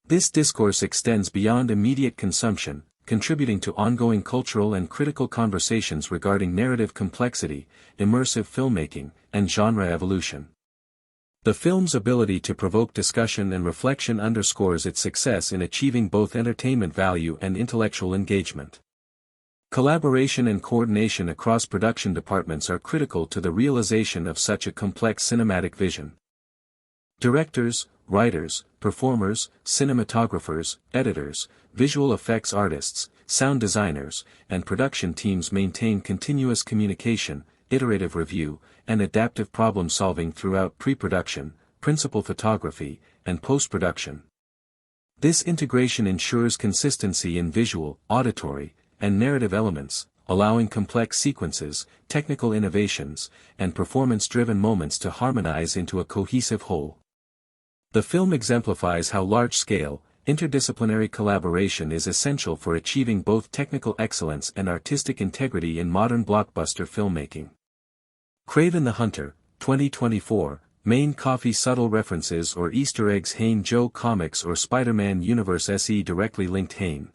This discourse extends beyond immediate consumption, contributing to ongoing cultural and critical conversations regarding narrative complexity, immersive filmmaking, and genre evolution. The film's ability to provoke discussion and reflection underscores its success in achieving both entertainment value and intellectual engagement. Collaboration and coordination across production departments are critical to the realization of such a complex cinematic vision. Directors, writers, performers, cinematographers, editors, visual effects artists, sound designers, and production teams maintain continuous communication, iterative review, and adaptive problem-solving throughout pre-production, principal photography, and post-production. This integration ensures consistency in visual, auditory, and narrative elements, allowing complex sequences, technical innovations, and performance-driven moments to harmonize into a cohesive whole. The film exemplifies how large-scale, interdisciplinary collaboration is essential for achieving both technical excellence and artistic integrity in modern blockbuster filmmaking. Kraven the Hunter, 2024, Main Coffee subtle references or Easter eggs Hain Joe Comics or Spider-Man Universe SE directly linked Hain.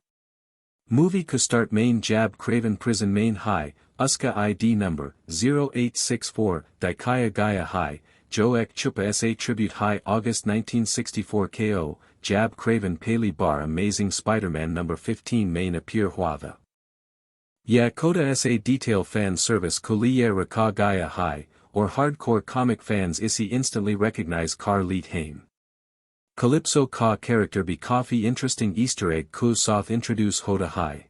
Movie Kustart Main Jab Kraven Prison Main High, Uska ID number 0864, Daikaya Gaya High, Joe Ek Chupa SA Tribute High August 1964 KO, Jab Kraven Paley Bar Amazing Spider-Man number 15 Main Appear Huava. Ya Koda SA Detail Fan Service Kuliya Raka Gaya High, or hardcore comic fans isi instantly recognize Kar Leet Hain. Calypso Ka character be coffee interesting Easter egg Ku Soth introduce Hoda High.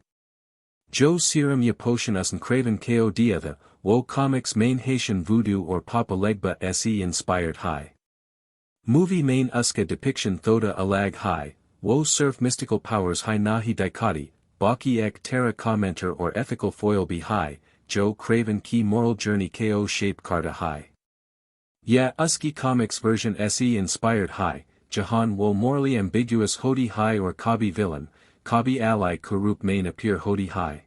Joe Serum Ya Potion Us and Kraven Ko Dia the Wo Comics Main Haitian Voodoo or Papa Legba SE inspired High. Movie Main Uska depiction Thoda Alag High, Wo Surf Mystical Powers High Nahi Daikati, Baki Ek Terra Commenter or Ethical Foil Be High, Joe Kraven Key Moral Journey Ko Shape Karta High. Ya Uski Comics version SE inspired High, Jahan Wo Morally Ambiguous Hodi High or Kabi Villain, Kabi Ally Kurup Main Appear Hodi High.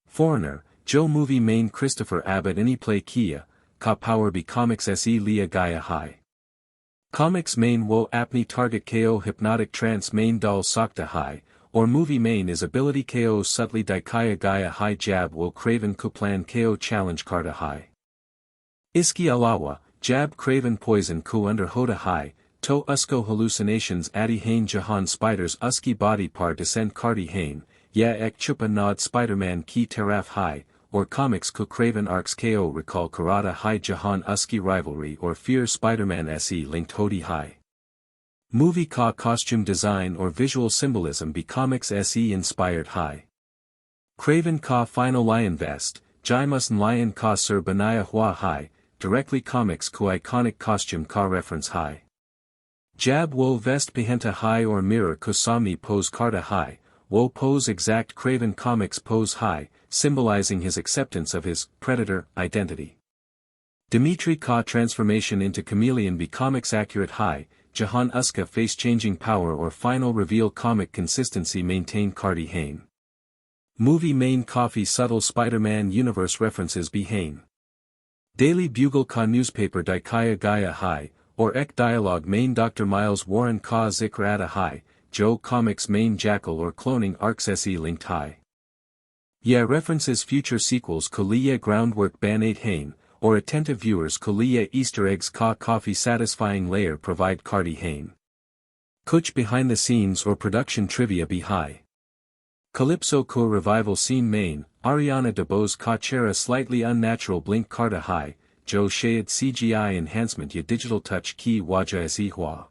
Foreigner, Joe Movie Main Christopher Abbott Any Play Kia, Ka Power Be Comics SE Leah Gaia High. Comics Main Wo Apni Target KO Hypnotic Trance Main Doll Sakta High, or Movie Main is Ability KO Subtly Daikaya Gaia High Jab Wo Kraven Kuplan KO Challenge Karta High. Iski Alawa, Jab Kraven Poison Ku Under Hoda High, To Usko Hallucinations Adi Hain Jahan Spiders Uski Body Par Descent Karti Hain, Ya Ek Chupa Nod Spider-Man Ki Teraf High, or comics ko Kraven arcs ko recall Karata High Jahan Uski rivalry or Fear Spider-Man se linked Hodi High. Movie ka costume design or visual symbolism be comics se inspired High. Kraven ka final lion vest, Jaimusan lion ka Sir Banaya Hua High, directly comics ko iconic costume ka reference High. Jab wo vest pihenta High or mirror ko Sami pose Karta High, wo pose exact Kraven comics pose High, symbolizing his acceptance of his predator identity. Dimitri ka transformation into chameleon be comics accurate High, Jahan Uska face-changing power or final reveal comic consistency maintain Cardi Hain. Movie main coffee subtle Spider-Man universe references be Hain. Daily Bugle ka newspaper Daikaya Gaya High, or Ek dialogue main Dr. Miles Warren ka Zikr Ada High, Joe comics main Jackal or cloning arcs se linked High. Yeah references future sequels Kolia groundwork ban 8 Hain, or attentive viewers Kolia Easter eggs ka coffee satisfying layer provide Cardi Hain. Kuch behind the scenes or production trivia be High. Calypso ko revival scene main, Ariana DeBose ka chera slightly unnatural blink Karta High, Joe Shayad CGI enhancement ya digital touch key waja se hua.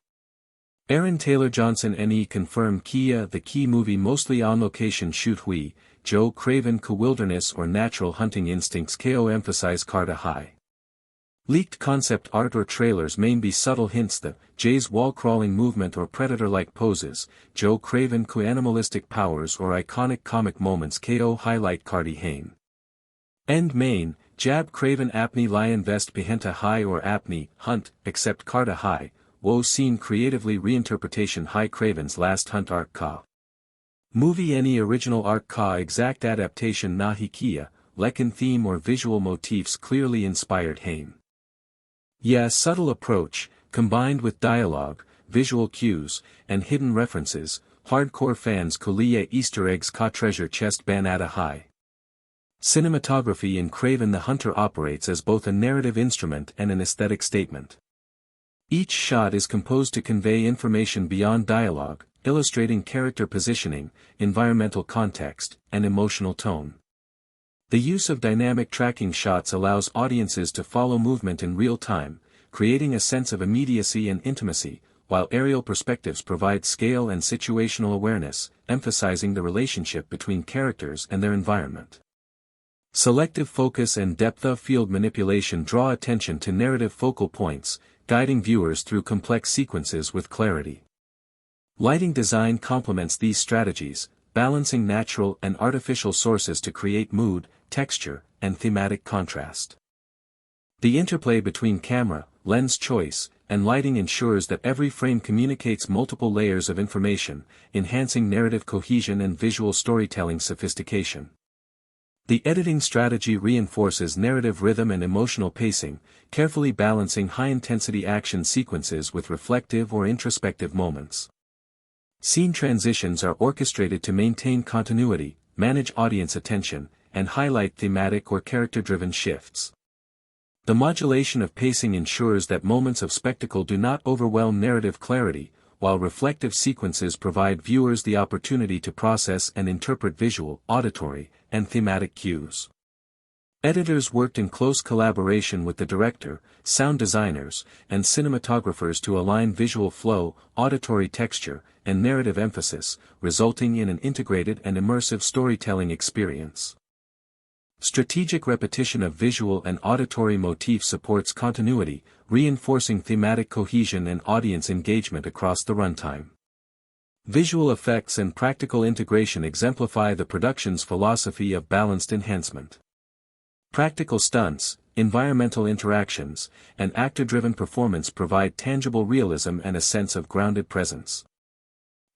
Aaron Taylor Johnson NE confirmed Kia the key movie mostly on location shoot hui, Joe Kraven ko wilderness or natural hunting instincts ko emphasize Karta High. Leaked concept art or trailers may be subtle hints that Jay's wall-crawling movement or predator-like poses, Joe Kraven ko animalistic powers or iconic comic moments ko highlight Cardi Hain. End main, Jab Kraven apne lion vest pihenta High or apne, hunt, except Karta High, wo scene creatively reinterpretation High Kraven's last hunt arc ka. Movie any original arc ka exact adaptation nahi kia, lekin theme or visual motifs clearly inspired Hain. Yeah subtle approach, combined with dialogue, visual cues, and hidden references, hardcore fans Kolia Easter eggs ka treasure chest ban Ada High. Cinematography in Kraven the Hunter operates as both a narrative instrument and an aesthetic statement. Each shot is composed to convey information beyond dialogue, illustrating character positioning, environmental context, and emotional tone. The use of dynamic tracking shots allows audiences to follow movement in real time, creating a sense of immediacy and intimacy, while aerial perspectives provide scale and situational awareness, emphasizing the relationship between characters and their environment. Selective focus and depth of field manipulation draw attention to narrative focal points, guiding viewers through complex sequences with clarity. Lighting design complements these strategies, balancing natural and artificial sources to create mood, texture, and thematic contrast. The interplay between camera, lens choice, and lighting ensures that every frame communicates multiple layers of information, enhancing narrative cohesion and visual storytelling sophistication. The editing strategy reinforces narrative rhythm and emotional pacing, carefully balancing high-intensity action sequences with reflective or introspective moments. Scene transitions are orchestrated to maintain continuity, manage audience attention, and highlight thematic or character-driven shifts. The modulation of pacing ensures that moments of spectacle do not overwhelm narrative clarity, while reflective sequences provide viewers the opportunity to process and interpret visual, auditory, and thematic cues. Editors worked in close collaboration with the director, sound designers, and cinematographers to align visual flow, auditory texture, and narrative emphasis, resulting in an integrated and immersive storytelling experience. Strategic repetition of visual and auditory motifs supports continuity, reinforcing thematic cohesion and audience engagement across the runtime. Visual effects and practical integration exemplify the production's philosophy of balanced enhancement. Practical stunts, environmental interactions, and actor-driven performance provide tangible realism and a sense of grounded presence.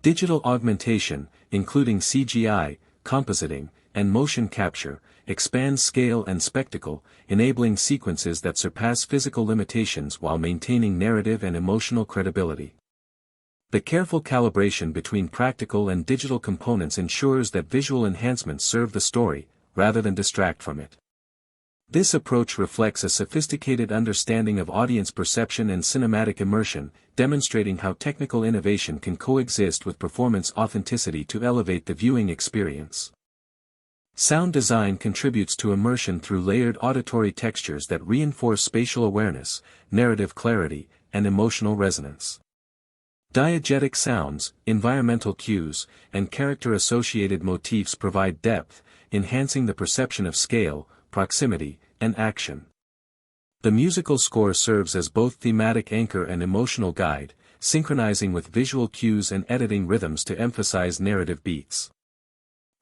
Digital augmentation, including CGI, compositing, and motion capture, expands scale and spectacle, enabling sequences that surpass physical limitations while maintaining narrative and emotional credibility. The careful calibration between practical and digital components ensures that visual enhancements serve the story, rather than distract from it. This approach reflects a sophisticated understanding of audience perception and cinematic immersion, demonstrating how technical innovation can coexist with performance authenticity to elevate the viewing experience. Sound design contributes to immersion through layered auditory textures that reinforce spatial awareness, narrative clarity, and emotional resonance. Diegetic sounds, environmental cues, and character-associated motifs provide depth, enhancing the perception of scale, proximity, and action. The musical score serves as both thematic anchor and emotional guide, synchronizing with visual cues and editing rhythms to emphasize narrative beats.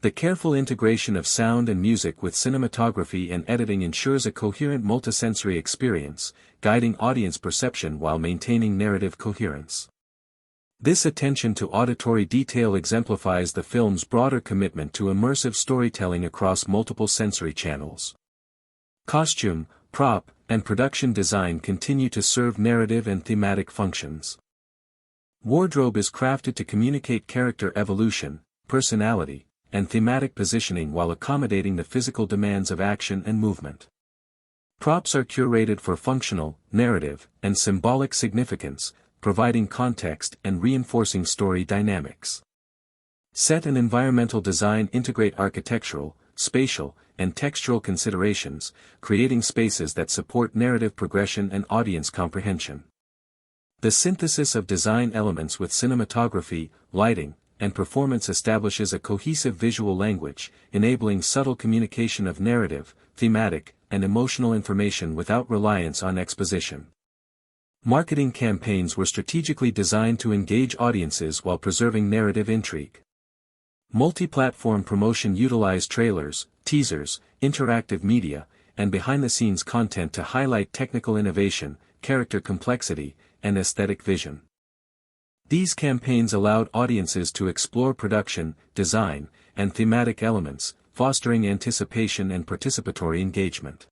The careful integration of sound and music with cinematography and editing ensures a coherent multisensory experience, guiding audience perception while maintaining narrative coherence. This attention to auditory detail exemplifies the film's broader commitment to immersive storytelling across multiple sensory channels. Costume, prop, and production design continue to serve narrative and thematic functions. Wardrobe is crafted to communicate character evolution, personality, and thematic positioning while accommodating the physical demands of action and movement. Props are curated for functional, narrative, and symbolic significance, providing context and reinforcing story dynamics. Set and environmental design integrate architectural, spatial, and textural considerations, creating spaces that support narrative progression and audience comprehension. The synthesis of design elements with cinematography, lighting, and performance establishes a cohesive visual language, enabling subtle communication of narrative, thematic, and emotional information without reliance on exposition. Marketing campaigns were strategically designed to engage audiences while preserving narrative intrigue. Multi-platform promotion utilized trailers, teasers, interactive media, and behind-the-scenes content to highlight technical innovation, character complexity, and aesthetic vision. These campaigns allowed audiences to explore production, design, and thematic elements, fostering anticipation and participatory engagement.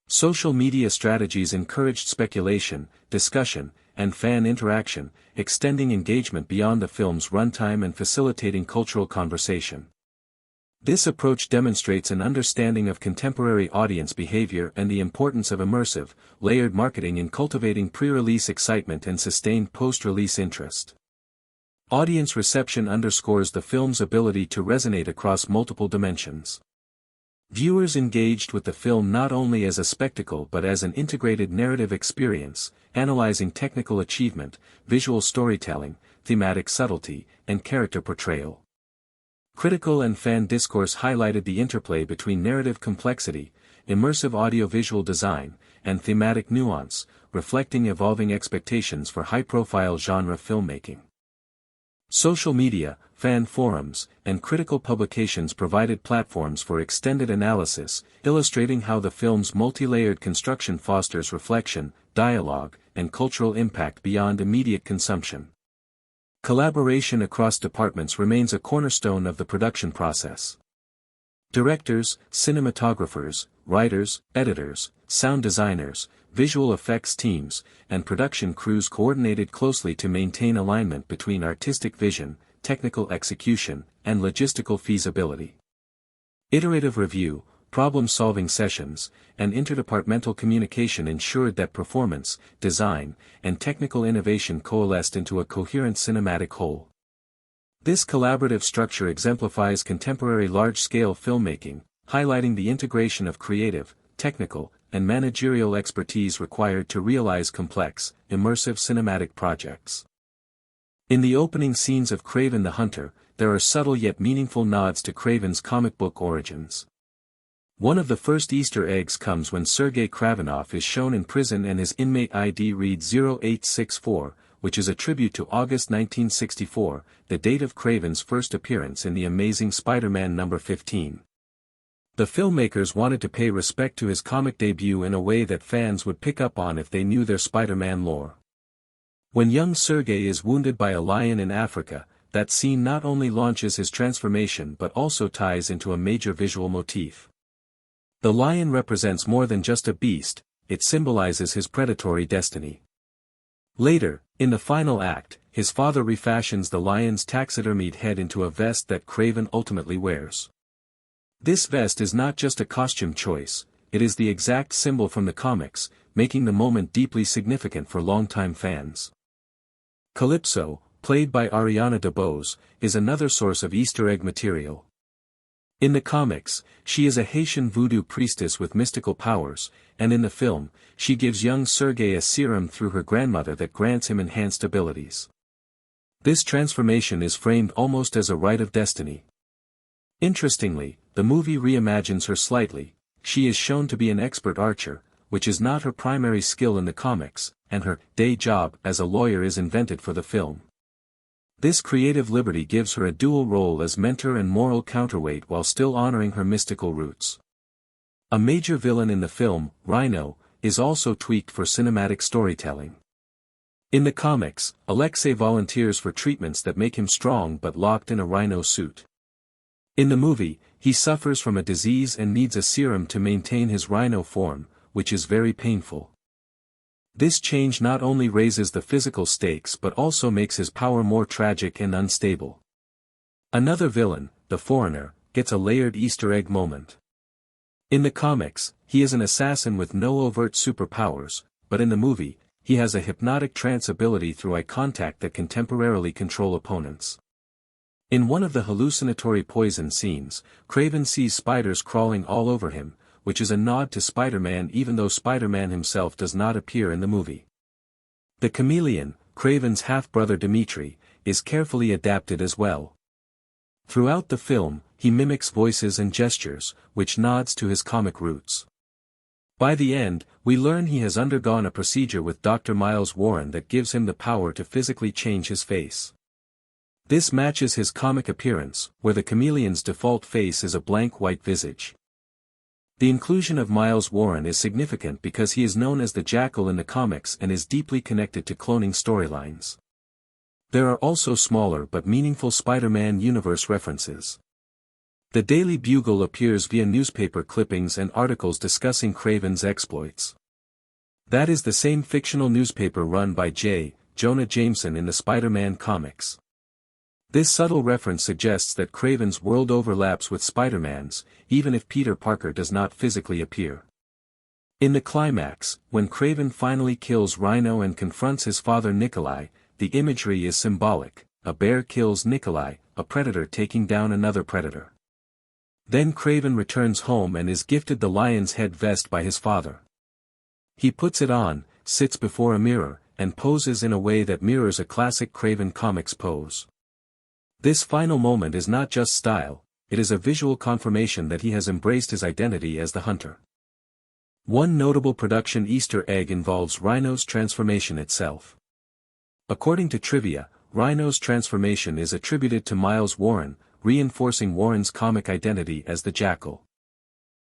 Social media strategies encouraged speculation, discussion, and fan interaction, extending engagement beyond the film's runtime and facilitating cultural conversation. This approach demonstrates an understanding of contemporary audience behavior and the importance of immersive, layered marketing in cultivating pre-release excitement and sustained post-release interest. Audience reception underscores the film's ability to resonate across multiple dimensions. Viewers engaged with the film not only as a spectacle but as an integrated narrative experience, analyzing technical achievement, visual storytelling, thematic subtlety, and character portrayal. Critical and fan discourse highlighted the interplay between narrative complexity, immersive audiovisual design, and thematic nuance, reflecting evolving expectations for high-profile genre filmmaking. Social media, fan forums, and critical publications provided platforms for extended analysis, illustrating how the film's multi-layered construction fosters reflection, dialogue, and cultural impact beyond immediate consumption. Collaboration across departments remains a cornerstone of the production process. Directors, cinematographers, writers, editors, sound designers, visual effects teams, and production crews coordinated closely to maintain alignment between artistic vision, technical execution, and logistical feasibility. Iterative review, problem-solving sessions, and interdepartmental communication ensured that performance, design, and technical innovation coalesced into a coherent cinematic whole. This collaborative structure exemplifies contemporary large-scale filmmaking, highlighting the integration of creative, technical, and managerial expertise required to realize complex, immersive cinematic projects. In the opening scenes of Kraven the Hunter, there are subtle yet meaningful nods to Kraven's comic book origins. One of the first Easter eggs comes when Sergei Kravenov is shown in prison and his inmate ID reads 0864, which is a tribute to August 1964, the date of Kraven's first appearance in The Amazing Spider-Man No. 15. The filmmakers wanted to pay respect to his comic debut in a way that fans would pick up on if they knew their Spider-Man lore. When young Sergei is wounded by a lion in Africa, that scene not only launches his transformation but also ties into a major visual motif. The lion represents more than just a beast, it symbolizes his predatory destiny. Later, in the final act, his father refashions the lion's taxidermied head into a vest that Kraven ultimately wears. This vest is not just a costume choice, it is the exact symbol from the comics, making the moment deeply significant for longtime fans. Calypso, played by Ariana DeBose, is another source of Easter egg material. In the comics, she is a Haitian voodoo priestess with mystical powers, and in the film, she gives young Sergei a serum through her grandmother that grants him enhanced abilities. This transformation is framed almost as a rite of destiny. Interestingly, the movie reimagines her slightly. She is shown to be an expert archer, which is not her primary skill in the comics, and her day job as a lawyer is invented for the film. This creative liberty gives her a dual role as mentor and moral counterweight while still honoring her mystical roots. A major villain in the film, Rhino, is also tweaked for cinematic storytelling. In the comics, Alexei volunteers for treatments that make him strong but locked in a rhino suit. In the movie, he suffers from a disease and needs a serum to maintain his rhino form, which is very painful. This change not only raises the physical stakes but also makes his power more tragic and unstable. Another villain, the Foreigner, gets a layered Easter egg moment. In the comics, he is an assassin with no overt superpowers, but in the movie, he has a hypnotic trance ability through eye contact that can temporarily control opponents. In one of the hallucinatory poison scenes, Kraven sees spiders crawling all over him, which is a nod to Spider-Man even though Spider-Man himself does not appear in the movie. The chameleon, Kraven's half-brother Dimitri, is carefully adapted as well. Throughout the film, he mimics voices and gestures, which nods to his comic roots. By the end, we learn he has undergone a procedure with Dr. Miles Warren that gives him the power to physically change his face. This matches his comic appearance, where the chameleon's default face is a blank white visage. The inclusion of Miles Warren is significant because he is known as the Jackal in the comics and is deeply connected to cloning storylines. There are also smaller but meaningful Spider-Man universe references. The Daily Bugle appears via newspaper clippings and articles discussing Kraven's exploits. That is the same fictional newspaper run by J. Jonah Jameson in the Spider-Man comics. This subtle reference suggests that Kraven's world overlaps with Spider-Man's, even if Peter Parker does not physically appear. In the climax, when Kraven finally kills Rhino and confronts his father Nikolai, the imagery is symbolic. A bear kills Nikolai, a predator taking down another predator. Then Kraven returns home and is gifted the lion's head vest by his father. He puts it on, sits before a mirror, and poses in a way that mirrors a classic Kraven comics pose. This final moment is not just style, it is a visual confirmation that he has embraced his identity as the Hunter. One notable production Easter egg involves Rhino's transformation itself. According to trivia, Rhino's transformation is attributed to Miles Warren, reinforcing Warren's comic identity as the Jackal.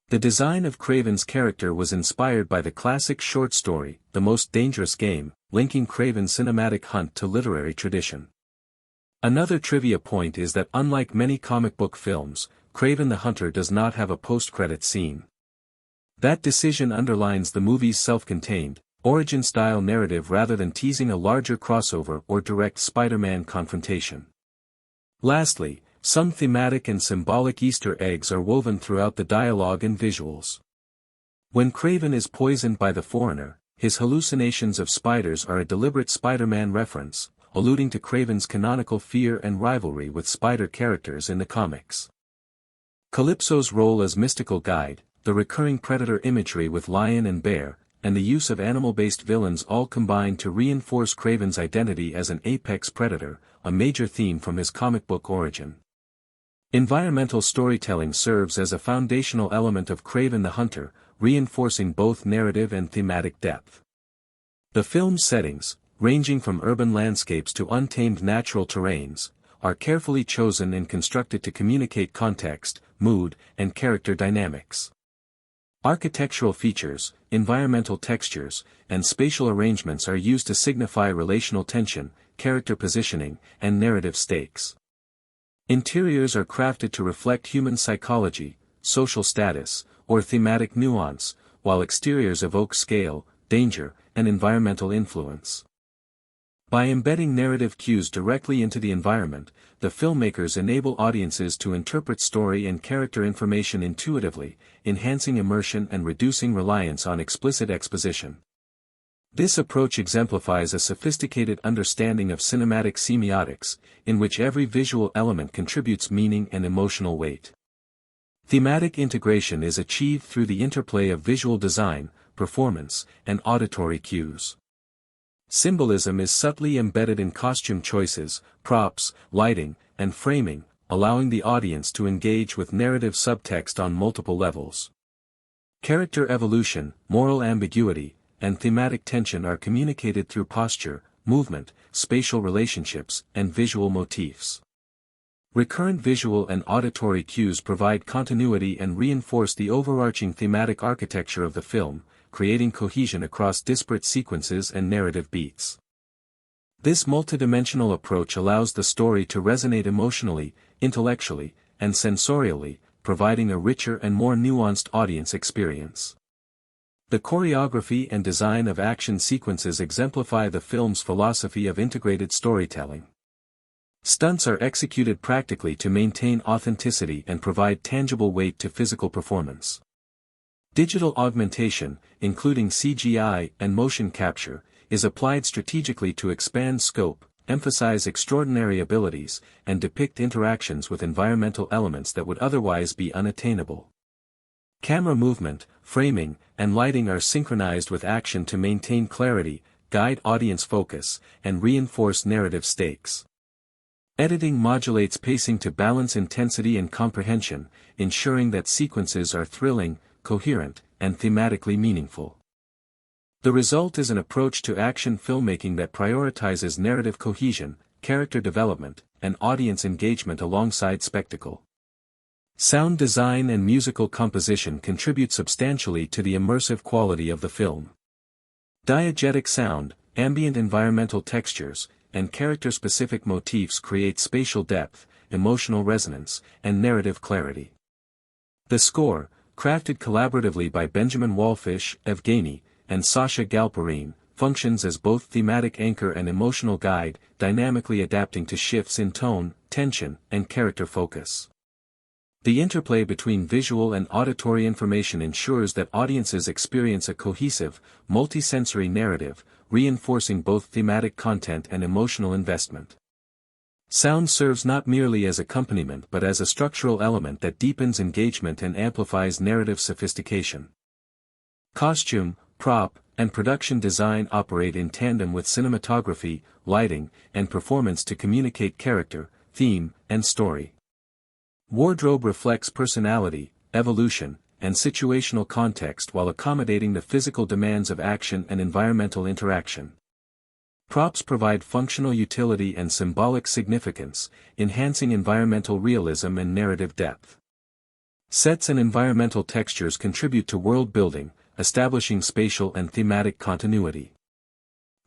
The design of Kraven's character was inspired by the classic short story, The Most Dangerous Game, linking Kraven's cinematic hunt to literary tradition. Another trivia point is that unlike many comic book films, Kraven the Hunter does not have a post-credit scene. That decision underlines the movie's self-contained, origin-style narrative rather than teasing a larger crossover or direct Spider-Man confrontation. Lastly, some thematic and symbolic Easter eggs are woven throughout the dialogue and visuals. When Kraven is poisoned by the Foreigner, his hallucinations of spiders are a deliberate Spider-Man reference, alluding to Kraven's canonical fear and rivalry with spider characters in the comics. Calypso's role as mystical guide, the recurring predator imagery with lion and bear, and the use of animal-based villains all combine to reinforce Kraven's identity as an apex predator, a major theme from his comic book origin. Environmental storytelling serves as a foundational element of Kraven the Hunter, reinforcing both narrative and thematic depth. The film's settings, ranging from urban landscapes to untamed natural terrains, are carefully chosen and constructed to communicate context, mood, and character dynamics. Architectural features, environmental textures, and spatial arrangements are used to signify relational tension, character positioning, and narrative stakes. Interiors are crafted to reflect human psychology, social status, or thematic nuance, while exteriors evoke scale, danger, and environmental influence. By embedding narrative cues directly into the environment, the filmmakers enable audiences to interpret story and character information intuitively, enhancing immersion and reducing reliance on explicit exposition. This approach exemplifies a sophisticated understanding of cinematic semiotics, in which every visual element contributes meaning and emotional weight. Thematic integration is achieved through the interplay of visual design, performance, and auditory cues. Symbolism is subtly embedded in costume choices, props, lighting, and framing, allowing the audience to engage with narrative subtext on multiple levels. Character evolution, moral ambiguity, and thematic tension are communicated through posture, movement, spatial relationships, and visual motifs. Recurrent visual and auditory cues provide continuity and reinforce the overarching thematic architecture of the film, creating cohesion across disparate sequences and narrative beats. This multidimensional approach allows the story to resonate emotionally, intellectually, and sensorially, providing a richer and more nuanced audience experience. The choreography and design of action sequences exemplify the film's philosophy of integrated storytelling. Stunts are executed practically to maintain authenticity and provide tangible weight to physical performance. Digital augmentation, including CGI and motion capture, is applied strategically to expand scope, emphasize extraordinary abilities, and depict interactions with environmental elements that would otherwise be unattainable. Camera movement, framing, and lighting are synchronized with action to maintain clarity, guide audience focus, and reinforce narrative stakes. Editing modulates pacing to balance intensity and comprehension, ensuring that sequences are thrilling, coherent, and thematically meaningful. The result is an approach to action filmmaking that prioritizes narrative cohesion, character development, and audience engagement alongside spectacle. Sound design and musical composition contribute substantially to the immersive quality of the film. Diegetic sound, ambient environmental textures, and character-specific motifs create spatial depth, emotional resonance, and narrative clarity. The score, crafted collaboratively by Benjamin Wallfish, Evgeny, and Sasha Galperine, functions as both thematic anchor and emotional guide, dynamically adapting to shifts in tone, tension, and character focus. The interplay between visual and auditory information ensures that audiences experience a cohesive, multisensory narrative, reinforcing both thematic content and emotional investment. Sound serves not merely as accompaniment but as a structural element that deepens engagement and amplifies narrative sophistication. Costume, prop, and production design operate in tandem with cinematography, lighting, and performance to communicate character, theme, and story. Wardrobe reflects personality, evolution, and situational context while accommodating the physical demands of action and environmental interaction. Props provide functional utility and symbolic significance, enhancing environmental realism and narrative depth. Sets and environmental textures contribute to world building, establishing spatial and thematic continuity.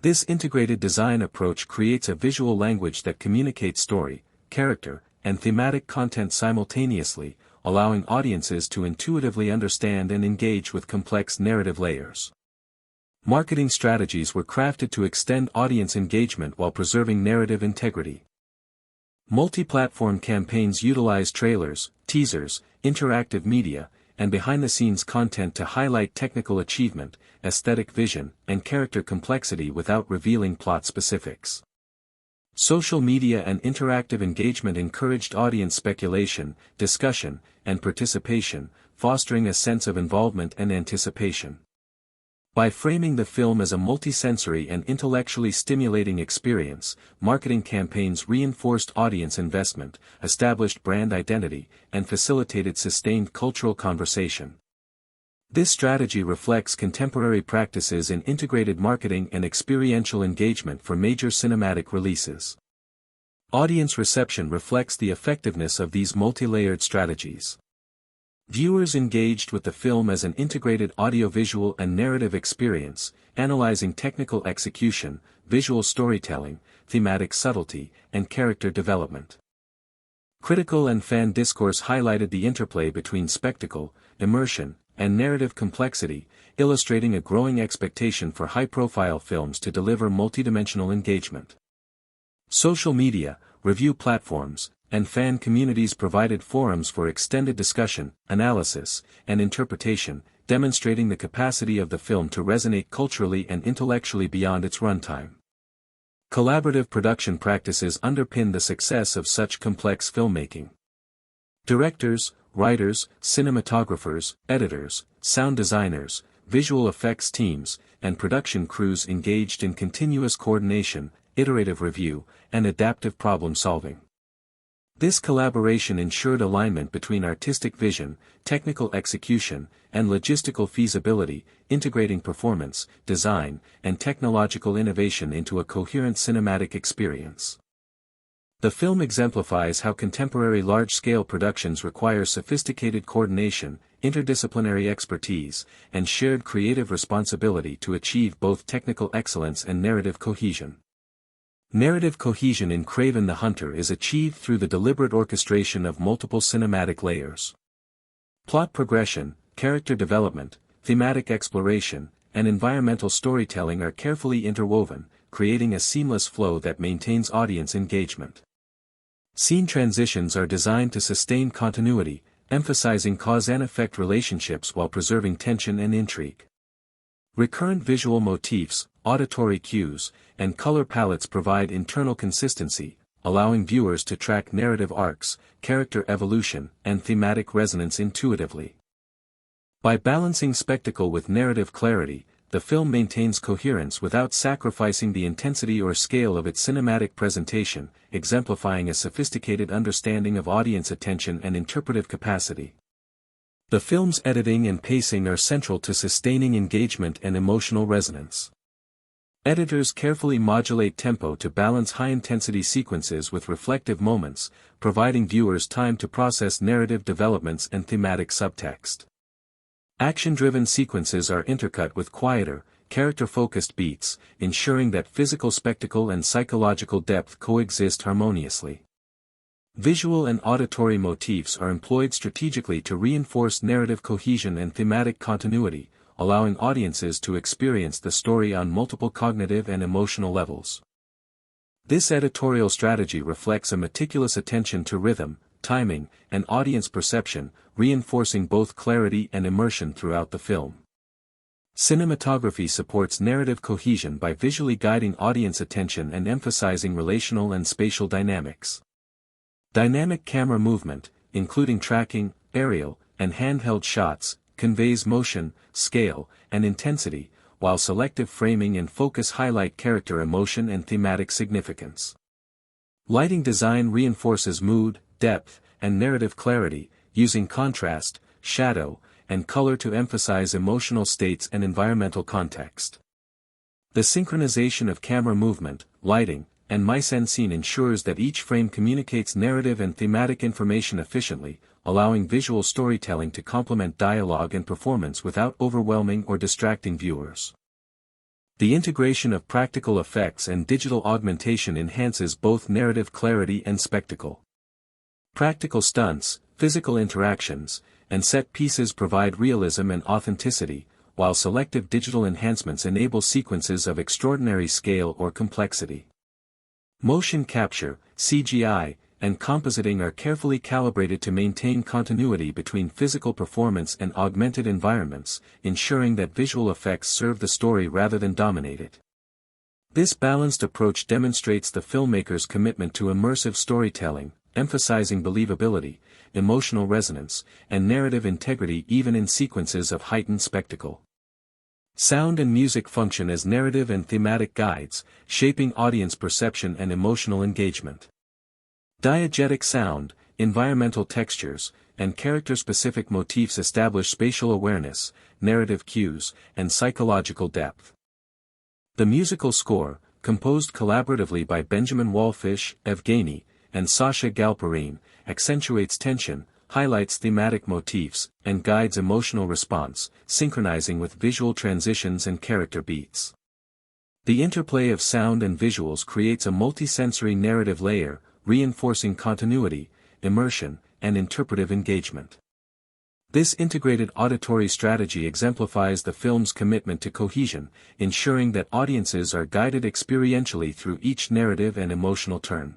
This integrated design approach creates a visual language that communicates story, character, and thematic content simultaneously, allowing audiences to intuitively understand and engage with complex narrative layers. Marketing strategies were crafted to extend audience engagement while preserving narrative integrity. Multi-platform campaigns utilize trailers, teasers, interactive media, and behind-the-scenes content to highlight technical achievement, aesthetic vision, and character complexity without revealing plot specifics. Social media and interactive engagement encouraged audience speculation, discussion, and participation, fostering a sense of involvement and anticipation. By framing the film as a multisensory and intellectually stimulating experience, marketing campaigns reinforced audience investment, established brand identity, and facilitated sustained cultural conversation. This strategy reflects contemporary practices in integrated marketing and experiential engagement for major cinematic releases. Audience reception reflects the effectiveness of these multi-layered strategies. Viewers engaged with the film as an integrated audiovisual and narrative experience, analyzing technical execution, visual storytelling, thematic subtlety, and character development. Critical and fan discourse highlighted the interplay between spectacle, immersion, and narrative complexity, illustrating a growing expectation for high-profile films to deliver multidimensional engagement. Social media, review platforms, and fan communities provided forums for extended discussion, analysis, and interpretation, demonstrating the capacity of the film to resonate culturally and intellectually beyond its runtime. Collaborative production practices underpin the success of such complex filmmaking. Directors, writers, cinematographers, editors, sound designers, visual effects teams, and production crews engaged in continuous coordination, iterative review, and adaptive problem-solving. This collaboration ensured alignment between artistic vision, technical execution, and logistical feasibility, integrating performance, design, and technological innovation into a coherent cinematic experience. The film exemplifies how contemporary large-scale productions require sophisticated coordination, interdisciplinary expertise, and shared creative responsibility to achieve both technical excellence and narrative cohesion. Narrative cohesion in Kraven the Hunter is achieved through the deliberate orchestration of multiple cinematic layers. Plot progression, character development, thematic exploration, and environmental storytelling are carefully interwoven, creating a seamless flow that maintains audience engagement. Scene transitions are designed to sustain continuity, emphasizing cause and effect relationships while preserving tension and intrigue. Recurrent visual motifs, auditory cues, and color palettes provide internal consistency, allowing viewers to track narrative arcs, character evolution, and thematic resonance intuitively. By balancing spectacle with narrative clarity, the film maintains coherence without sacrificing the intensity or scale of its cinematic presentation, exemplifying a sophisticated understanding of audience attention and interpretive capacity. The film's editing and pacing are central to sustaining engagement and emotional resonance. Editors carefully modulate tempo to balance high-intensity sequences with reflective moments, providing viewers time to process narrative developments and thematic subtext. Action-driven sequences are intercut with quieter, character-focused beats, ensuring that physical spectacle and psychological depth coexist harmoniously. Visual and auditory motifs are employed strategically to reinforce narrative cohesion and thematic continuity, allowing audiences to experience the story on multiple cognitive and emotional levels. This editorial strategy reflects a meticulous attention to rhythm, timing, and audience perception, reinforcing both clarity and immersion throughout the film. Cinematography supports narrative cohesion by visually guiding audience attention and emphasizing relational and spatial dynamics. Dynamic camera movement, including tracking, aerial, and handheld shots, conveys motion, scale, and intensity, while selective framing and focus highlight character emotion and thematic significance. Lighting design reinforces mood, depth, and narrative clarity, using contrast, shadow, and color to emphasize emotional states and environmental context. The synchronization of camera movement, lighting, and mise-en-scene ensures that each frame communicates narrative and thematic information efficiently, allowing visual storytelling to complement dialogue and performance without overwhelming or distracting viewers. The integration of practical effects and digital augmentation enhances both narrative clarity and spectacle. Practical stunts, physical interactions, and set pieces provide realism and authenticity, while selective digital enhancements enable sequences of extraordinary scale or complexity. Motion capture, CGI, and compositing are carefully calibrated to maintain continuity between physical performance and augmented environments, ensuring that visual effects serve the story rather than dominate it. This balanced approach demonstrates the filmmaker's commitment to immersive storytelling, emphasizing believability, emotional resonance, and narrative integrity even in sequences of heightened spectacle. Sound and music function as narrative and thematic guides, shaping audience perception and emotional engagement. Diegetic sound, environmental textures, and character-specific motifs establish spatial awareness, narrative cues, and psychological depth. The musical score, composed collaboratively by Benjamin Wallfish, Evgeny, and Sasha Galperine, accentuates tension, highlights thematic motifs, and guides emotional response, synchronizing with visual transitions and character beats. The interplay of sound and visuals creates a multisensory narrative layer, reinforcing continuity, immersion, and interpretive engagement. This integrated auditory strategy exemplifies the film's commitment to cohesion, ensuring that audiences are guided experientially through each narrative and emotional turn.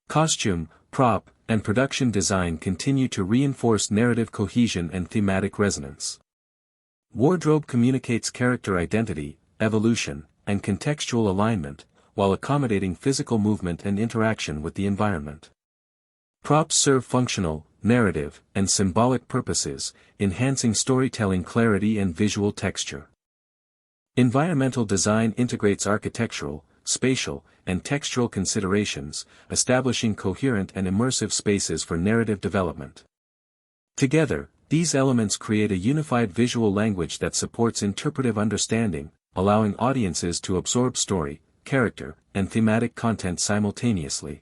Costume, prop, and production design continue to reinforce narrative cohesion and thematic resonance. Wardrobe communicates character identity, evolution, and contextual alignment, while accommodating physical movement and interaction with the environment. Props serve functional, narrative, and symbolic purposes, enhancing storytelling clarity and visual texture. Environmental design integrates architectural, spatial, and textural considerations, establishing coherent and immersive spaces for narrative development. Together, these elements create a unified visual language that supports interpretive understanding, allowing audiences to absorb story, character, and thematic content simultaneously.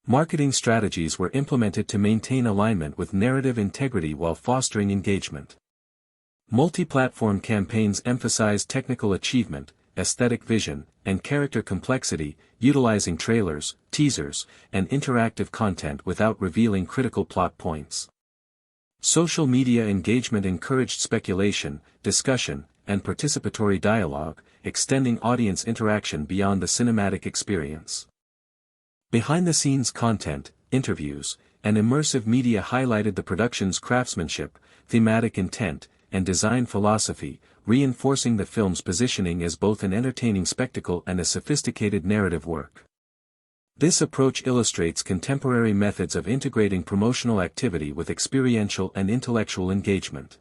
Marketing strategies were implemented to maintain alignment with narrative integrity while fostering engagement. Multi-platform campaigns emphasize technical achievement, aesthetic vision, and character complexity, utilizing trailers, teasers, and interactive content without revealing critical plot points. Social media engagement encouraged speculation, discussion, and participatory dialogue, extending audience interaction beyond the cinematic experience. Behind-the-scenes content, interviews, and immersive media highlighted the production's craftsmanship, thematic intent, and design philosophy, reinforcing the film's positioning as both an entertaining spectacle and a sophisticated narrative work. This approach illustrates contemporary methods of integrating promotional activity with experiential and intellectual engagement.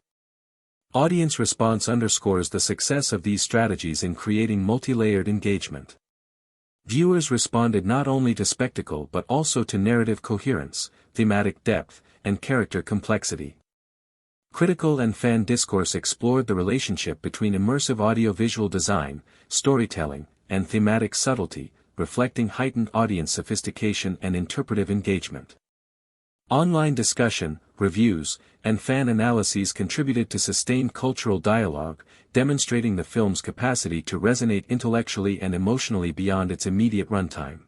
Audience response underscores the success of these strategies in creating multi-layered engagement. Viewers responded not only to spectacle but also to narrative coherence, thematic depth, and character complexity. Critical and fan discourse explored the relationship between immersive audiovisual design, storytelling, and thematic subtlety, reflecting heightened audience sophistication and interpretive engagement. Online discussion, reviews, and fan analyses contributed to sustained cultural dialogue, demonstrating the film's capacity to resonate intellectually and emotionally beyond its immediate runtime.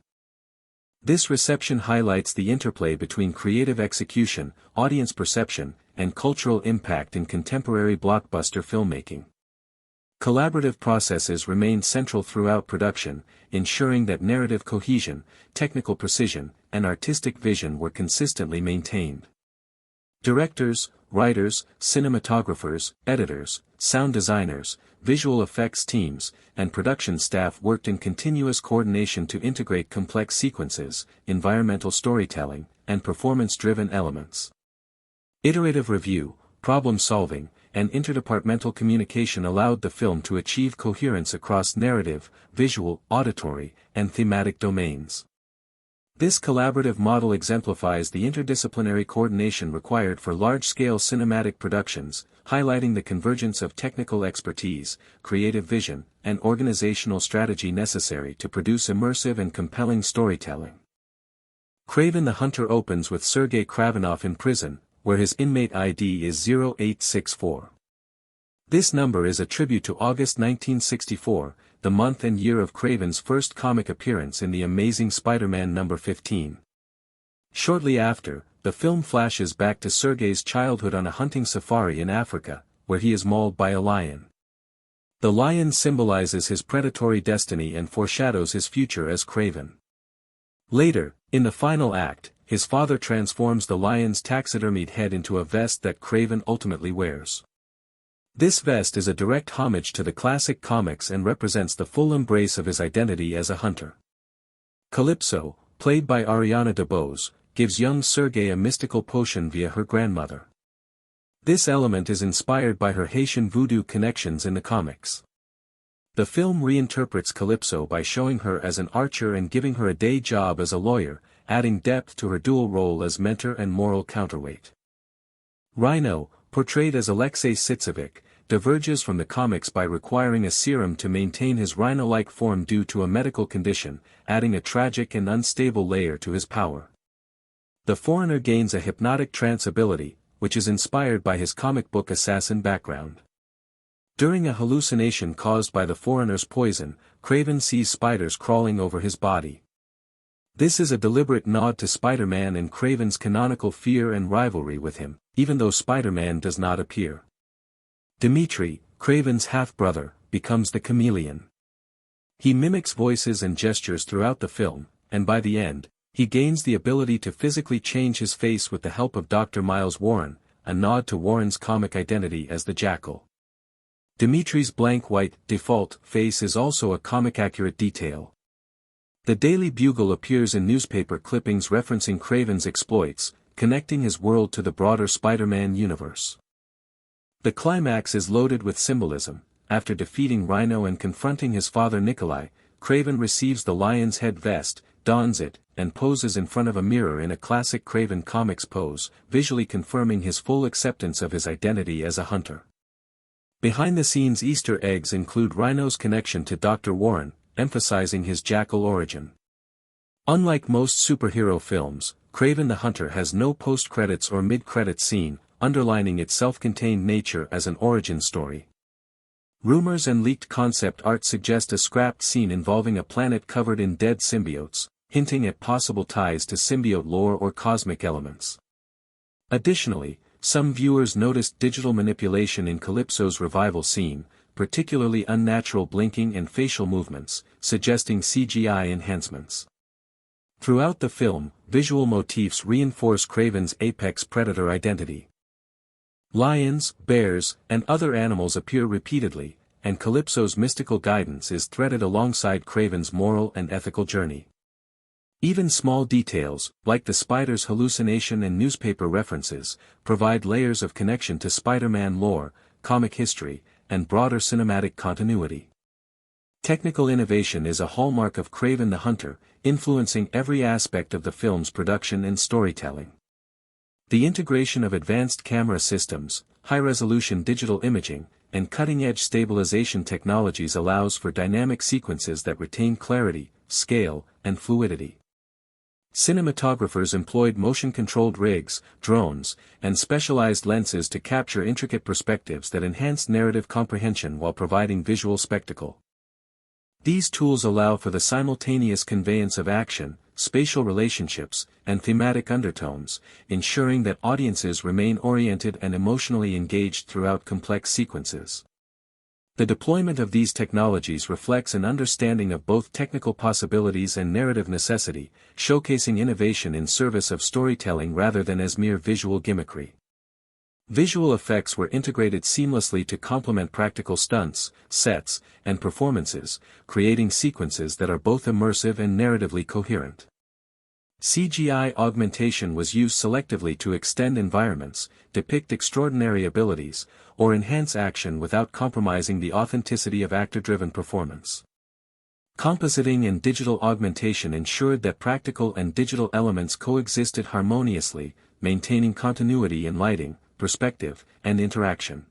This reception highlights the interplay between creative execution, audience perception, and cultural impact in contemporary blockbuster filmmaking. Collaborative processes remained central throughout production, ensuring that narrative cohesion, technical precision, and artistic vision were consistently maintained. Directors, writers, cinematographers, editors, sound designers, visual effects teams, and production staff worked in continuous coordination to integrate complex sequences, environmental storytelling, and performance-driven elements. Iterative review, problem-solving, and interdepartmental communication allowed the film to achieve coherence across narrative, visual, auditory, and thematic domains. This collaborative model exemplifies the interdisciplinary coordination required for large-scale cinematic productions, highlighting the convergence of technical expertise, creative vision, and organizational strategy necessary to produce immersive and compelling storytelling. Kraven the Hunter opens with Sergei Kravenov in prison, where his inmate ID is 0864. This number is a tribute to August 1964, the month and year of Kraven's first comic appearance in The Amazing Spider-Man number 15. Shortly after, the film flashes back to Sergei's childhood on a hunting safari in Africa, where he is mauled by a lion. The lion symbolizes his predatory destiny and foreshadows his future as Kraven. Later, in the final act, his father transforms the lion's taxidermied head into a vest that Kraven ultimately wears. This vest is a direct homage to the classic comics and represents the full embrace of his identity as a hunter. Calypso, played by Ariana DeBose, gives young Sergei a mystical potion via her grandmother. This element is inspired by her Haitian voodoo connections in the comics. The film reinterprets Calypso by showing her as an archer and giving her a day job as a lawyer, adding depth to her dual role as mentor and moral counterweight. Rhino, portrayed as Alexei Sitsevic, diverges from the comics by requiring a serum to maintain his rhino-like form due to a medical condition, adding a tragic and unstable layer to his power. The foreigner gains a hypnotic trance ability, which is inspired by his comic book assassin background. During a hallucination caused by the foreigner's poison, Kraven sees spiders crawling over his body. This is a deliberate nod to Spider-Man and Kraven's canonical fear and rivalry with him, even though Spider-Man does not appear. Dimitri, Kraven's half-brother, becomes the chameleon. He mimics voices and gestures throughout the film, and by the end, he gains the ability to physically change his face with the help of Dr. Miles Warren, a nod to Warren's comic identity as the Jackal. Dimitri's blank white, default face is also a comic-accurate detail. The Daily Bugle appears in newspaper clippings referencing Kraven's exploits, connecting his world to the broader Spider-Man universe. The climax is loaded with symbolism. After defeating Rhino and confronting his father Nikolai, Kraven receives the lion's head vest, dons it, and poses in front of a mirror in a classic Kraven Comics pose, visually confirming his full acceptance of his identity as a hunter. Behind-the-scenes Easter eggs include Rhino's connection to Dr. Warren, emphasizing his jackal origin. Unlike most superhero films, Kraven the Hunter has no post-credits or mid-credits scene, underlining its self-contained nature as an origin story. Rumors and leaked concept art suggest a scrapped scene involving a planet covered in dead symbiotes, hinting at possible ties to symbiote lore or cosmic elements. Additionally, some viewers noticed digital manipulation in Calypso's revival scene, particularly unnatural blinking and facial movements, suggesting CGI enhancements. Throughout the film, visual motifs reinforce Kraven's apex predator identity. Lions, bears, and other animals appear repeatedly, and Calypso's mystical guidance is threaded alongside Kraven's moral and ethical journey. Even small details, like the spider's hallucination and newspaper references, provide layers of connection to Spider-Man lore, comic history, and broader cinematic continuity. Technical innovation is a hallmark of Kraven the Hunter, influencing every aspect of the film's production and storytelling. The integration of advanced camera systems, high-resolution digital imaging, and cutting-edge stabilization technologies allows for dynamic sequences that retain clarity, scale, and fluidity. Cinematographers employed motion-controlled rigs, drones, and specialized lenses to capture intricate perspectives that enhance narrative comprehension while providing visual spectacle. These tools allow for the simultaneous conveyance of action, spatial relationships, and thematic undertones, ensuring that audiences remain oriented and emotionally engaged throughout complex sequences. The deployment of these technologies reflects an understanding of both technical possibilities and narrative necessity, showcasing innovation in service of storytelling rather than as mere visual gimmickry. Visual effects were integrated seamlessly to complement practical stunts, sets, and performances, creating sequences that are both immersive and narratively coherent. CGI augmentation was used selectively to extend environments, depict extraordinary abilities, or enhance action without compromising the authenticity of actor-driven performance. Compositing and digital augmentation ensured that practical and digital elements coexisted harmoniously, maintaining continuity in lighting, perspective, and interaction.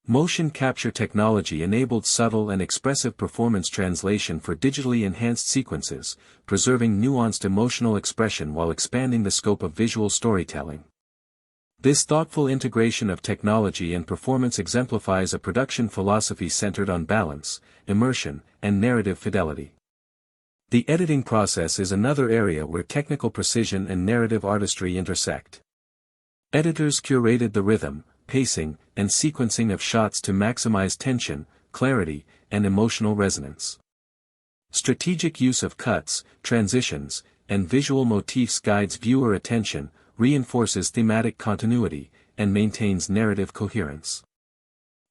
Motion capture technology enabled subtle and expressive performance translation for digitally enhanced sequences, preserving nuanced emotional expression while expanding the scope of visual storytelling. This thoughtful integration of technology and performance exemplifies a production philosophy centered on balance, immersion, and narrative fidelity. The editing process is another area where technical precision and narrative artistry intersect. Editors curated the rhythm, pacing, and sequencing of shots to maximize tension, clarity, and emotional resonance. Strategic use of cuts, transitions, and visual motifs guides viewer attention, reinforces thematic continuity, and maintains narrative coherence.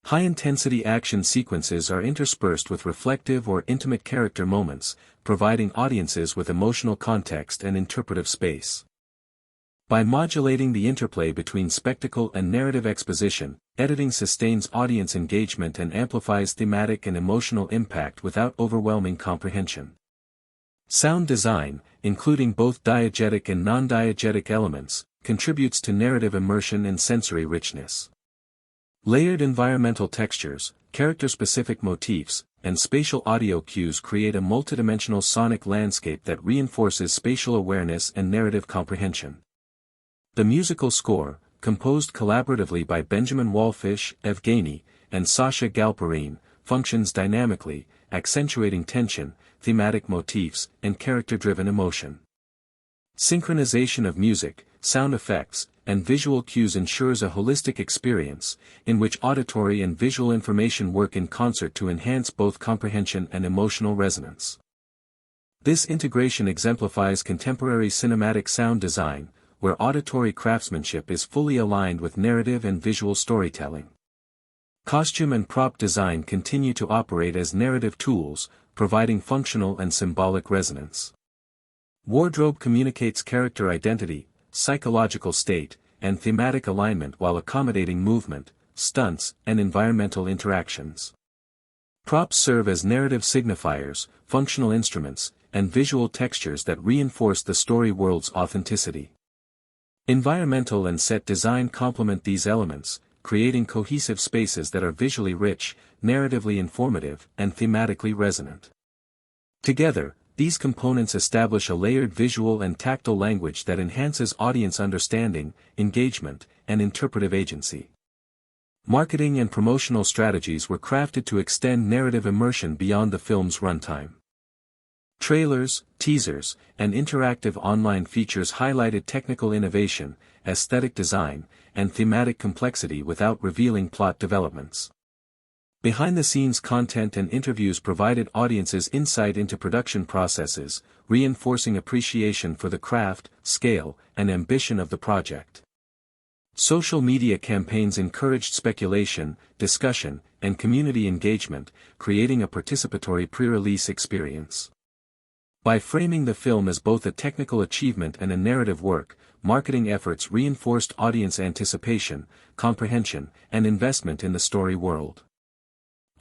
High-intensity action sequences are interspersed with reflective or intimate character moments, providing audiences with emotional context and interpretive space. By modulating the interplay between spectacle and narrative exposition, editing sustains audience engagement and amplifies thematic and emotional impact without overwhelming comprehension. Sound design, including both diegetic and non-diegetic elements, contributes to narrative immersion and sensory richness. Layered environmental textures, character-specific motifs, and spatial audio cues create a multidimensional sonic landscape that reinforces spatial awareness and narrative comprehension. The musical score, composed collaboratively by Benjamin Wallfish, Evgeny, and Sasha Galperine, functions dynamically, accentuating tension, thematic motifs, and character-driven emotion. Synchronization of music, sound effects, and visual cues ensures a holistic experience, in which auditory and visual information work in concert to enhance both comprehension and emotional resonance. This integration exemplifies contemporary cinematic sound design, where auditory craftsmanship is fully aligned with narrative and visual storytelling. Costume and prop design continue to operate as narrative tools, providing functional and symbolic resonance. Wardrobe communicates character identity, psychological state, and thematic alignment while accommodating movement, stunts, and environmental interactions. Props serve as narrative signifiers, functional instruments, and visual textures that reinforce the story world's authenticity. Environmental and set design complement these elements, creating cohesive spaces that are visually rich, narratively informative, and thematically resonant. Together, these components establish a layered visual and tactile language that enhances audience understanding, engagement, and interpretive agency. Marketing and promotional strategies were crafted to extend narrative immersion beyond the film's runtime. Trailers, teasers, and interactive online features highlighted technical innovation, aesthetic design, and thematic complexity without revealing plot developments. Behind-the-scenes content and interviews provided audiences insight into production processes, reinforcing appreciation for the craft, scale, and ambition of the project. Social media campaigns encouraged speculation, discussion, and community engagement, creating a participatory pre-release experience. By framing the film as both a technical achievement and a narrative work, marketing efforts reinforced audience anticipation, comprehension, and investment in the story world.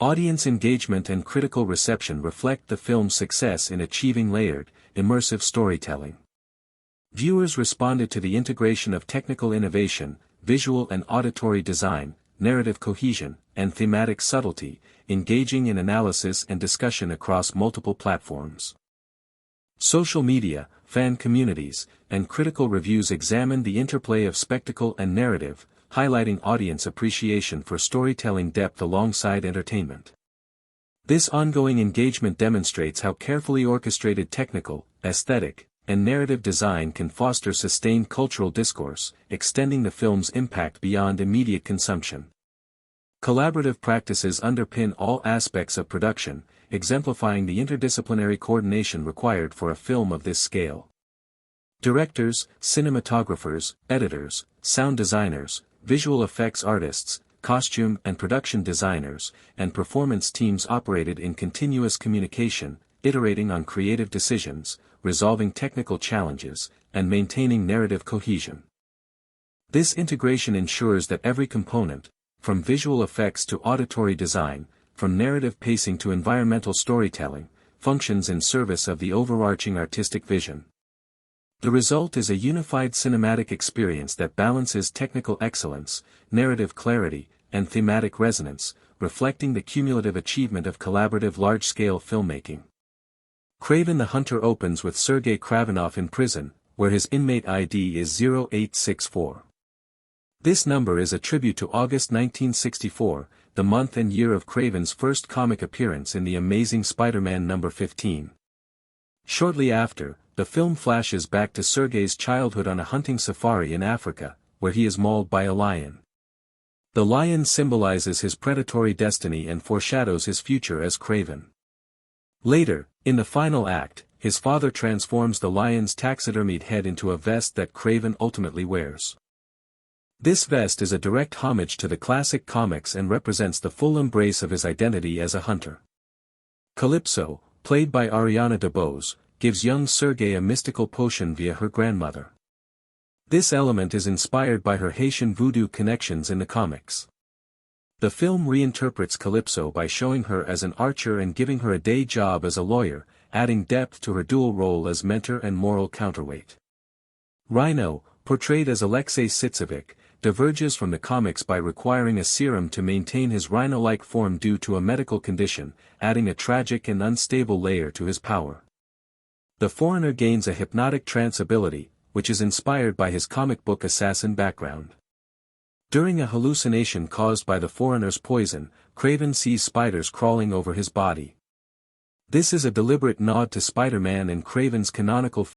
Audience engagement and critical reception reflect the film's success in achieving layered, immersive storytelling. Viewers responded to the integration of technical innovation, visual and auditory design, narrative cohesion, and thematic subtlety, engaging in analysis and discussion across multiple platforms. Social media, fan communities, and critical reviews examined the interplay of spectacle and narrative, highlighting audience appreciation for storytelling depth alongside entertainment. This ongoing engagement demonstrates how carefully orchestrated technical, aesthetic, and narrative design can foster sustained cultural discourse, extending the film's impact beyond immediate consumption. Collaborative practices underpin all aspects of production, exemplifying the interdisciplinary coordination required for a film of this scale. Directors, cinematographers, editors, sound designers, visual effects artists, costume and production designers, and performance teams operated in continuous communication, iterating on creative decisions, resolving technical challenges, and maintaining narrative cohesion. This integration ensures that every component, from visual effects to auditory design, from narrative pacing to environmental storytelling, functions in service of the overarching artistic vision. The result is a unified cinematic experience that balances technical excellence, narrative clarity, and thematic resonance, reflecting the cumulative achievement of collaborative large-scale filmmaking. Kraven the Hunter opens with Sergei Kravenov in prison, where his inmate ID is 0864. This number is a tribute to August 1964, the month and year of Kraven's first comic appearance in The Amazing Spider-Man number 15. Shortly after, the film flashes back to Sergei's childhood on a hunting safari in Africa, where he is mauled by a lion. The lion symbolizes his predatory destiny and foreshadows his future as Kraven. Later, in the final act, his father transforms the lion's taxidermied head into a vest that Kraven ultimately wears. This vest is a direct homage to the classic comics and represents the full embrace of his identity as a hunter. Calypso, played by Ariana DeBose, gives young Sergei a mystical potion via her grandmother. This element is inspired by her Haitian voodoo connections in the comics. The film reinterprets Calypso by showing her as an archer and giving her a day job as a lawyer, adding depth to her dual role as mentor and moral counterweight. Rhino, portrayed as Alexei Sitsevic, diverges from the comics by requiring a serum to maintain his rhino-like form due to a medical condition, adding a tragic and unstable layer to his power. The foreigner gains a hypnotic trance ability, which is inspired by his comic book assassin background. During a hallucination caused by the foreigner's poison, Kraven sees spiders crawling over his body. This is a deliberate nod to Spider-Man and Kraven's canonical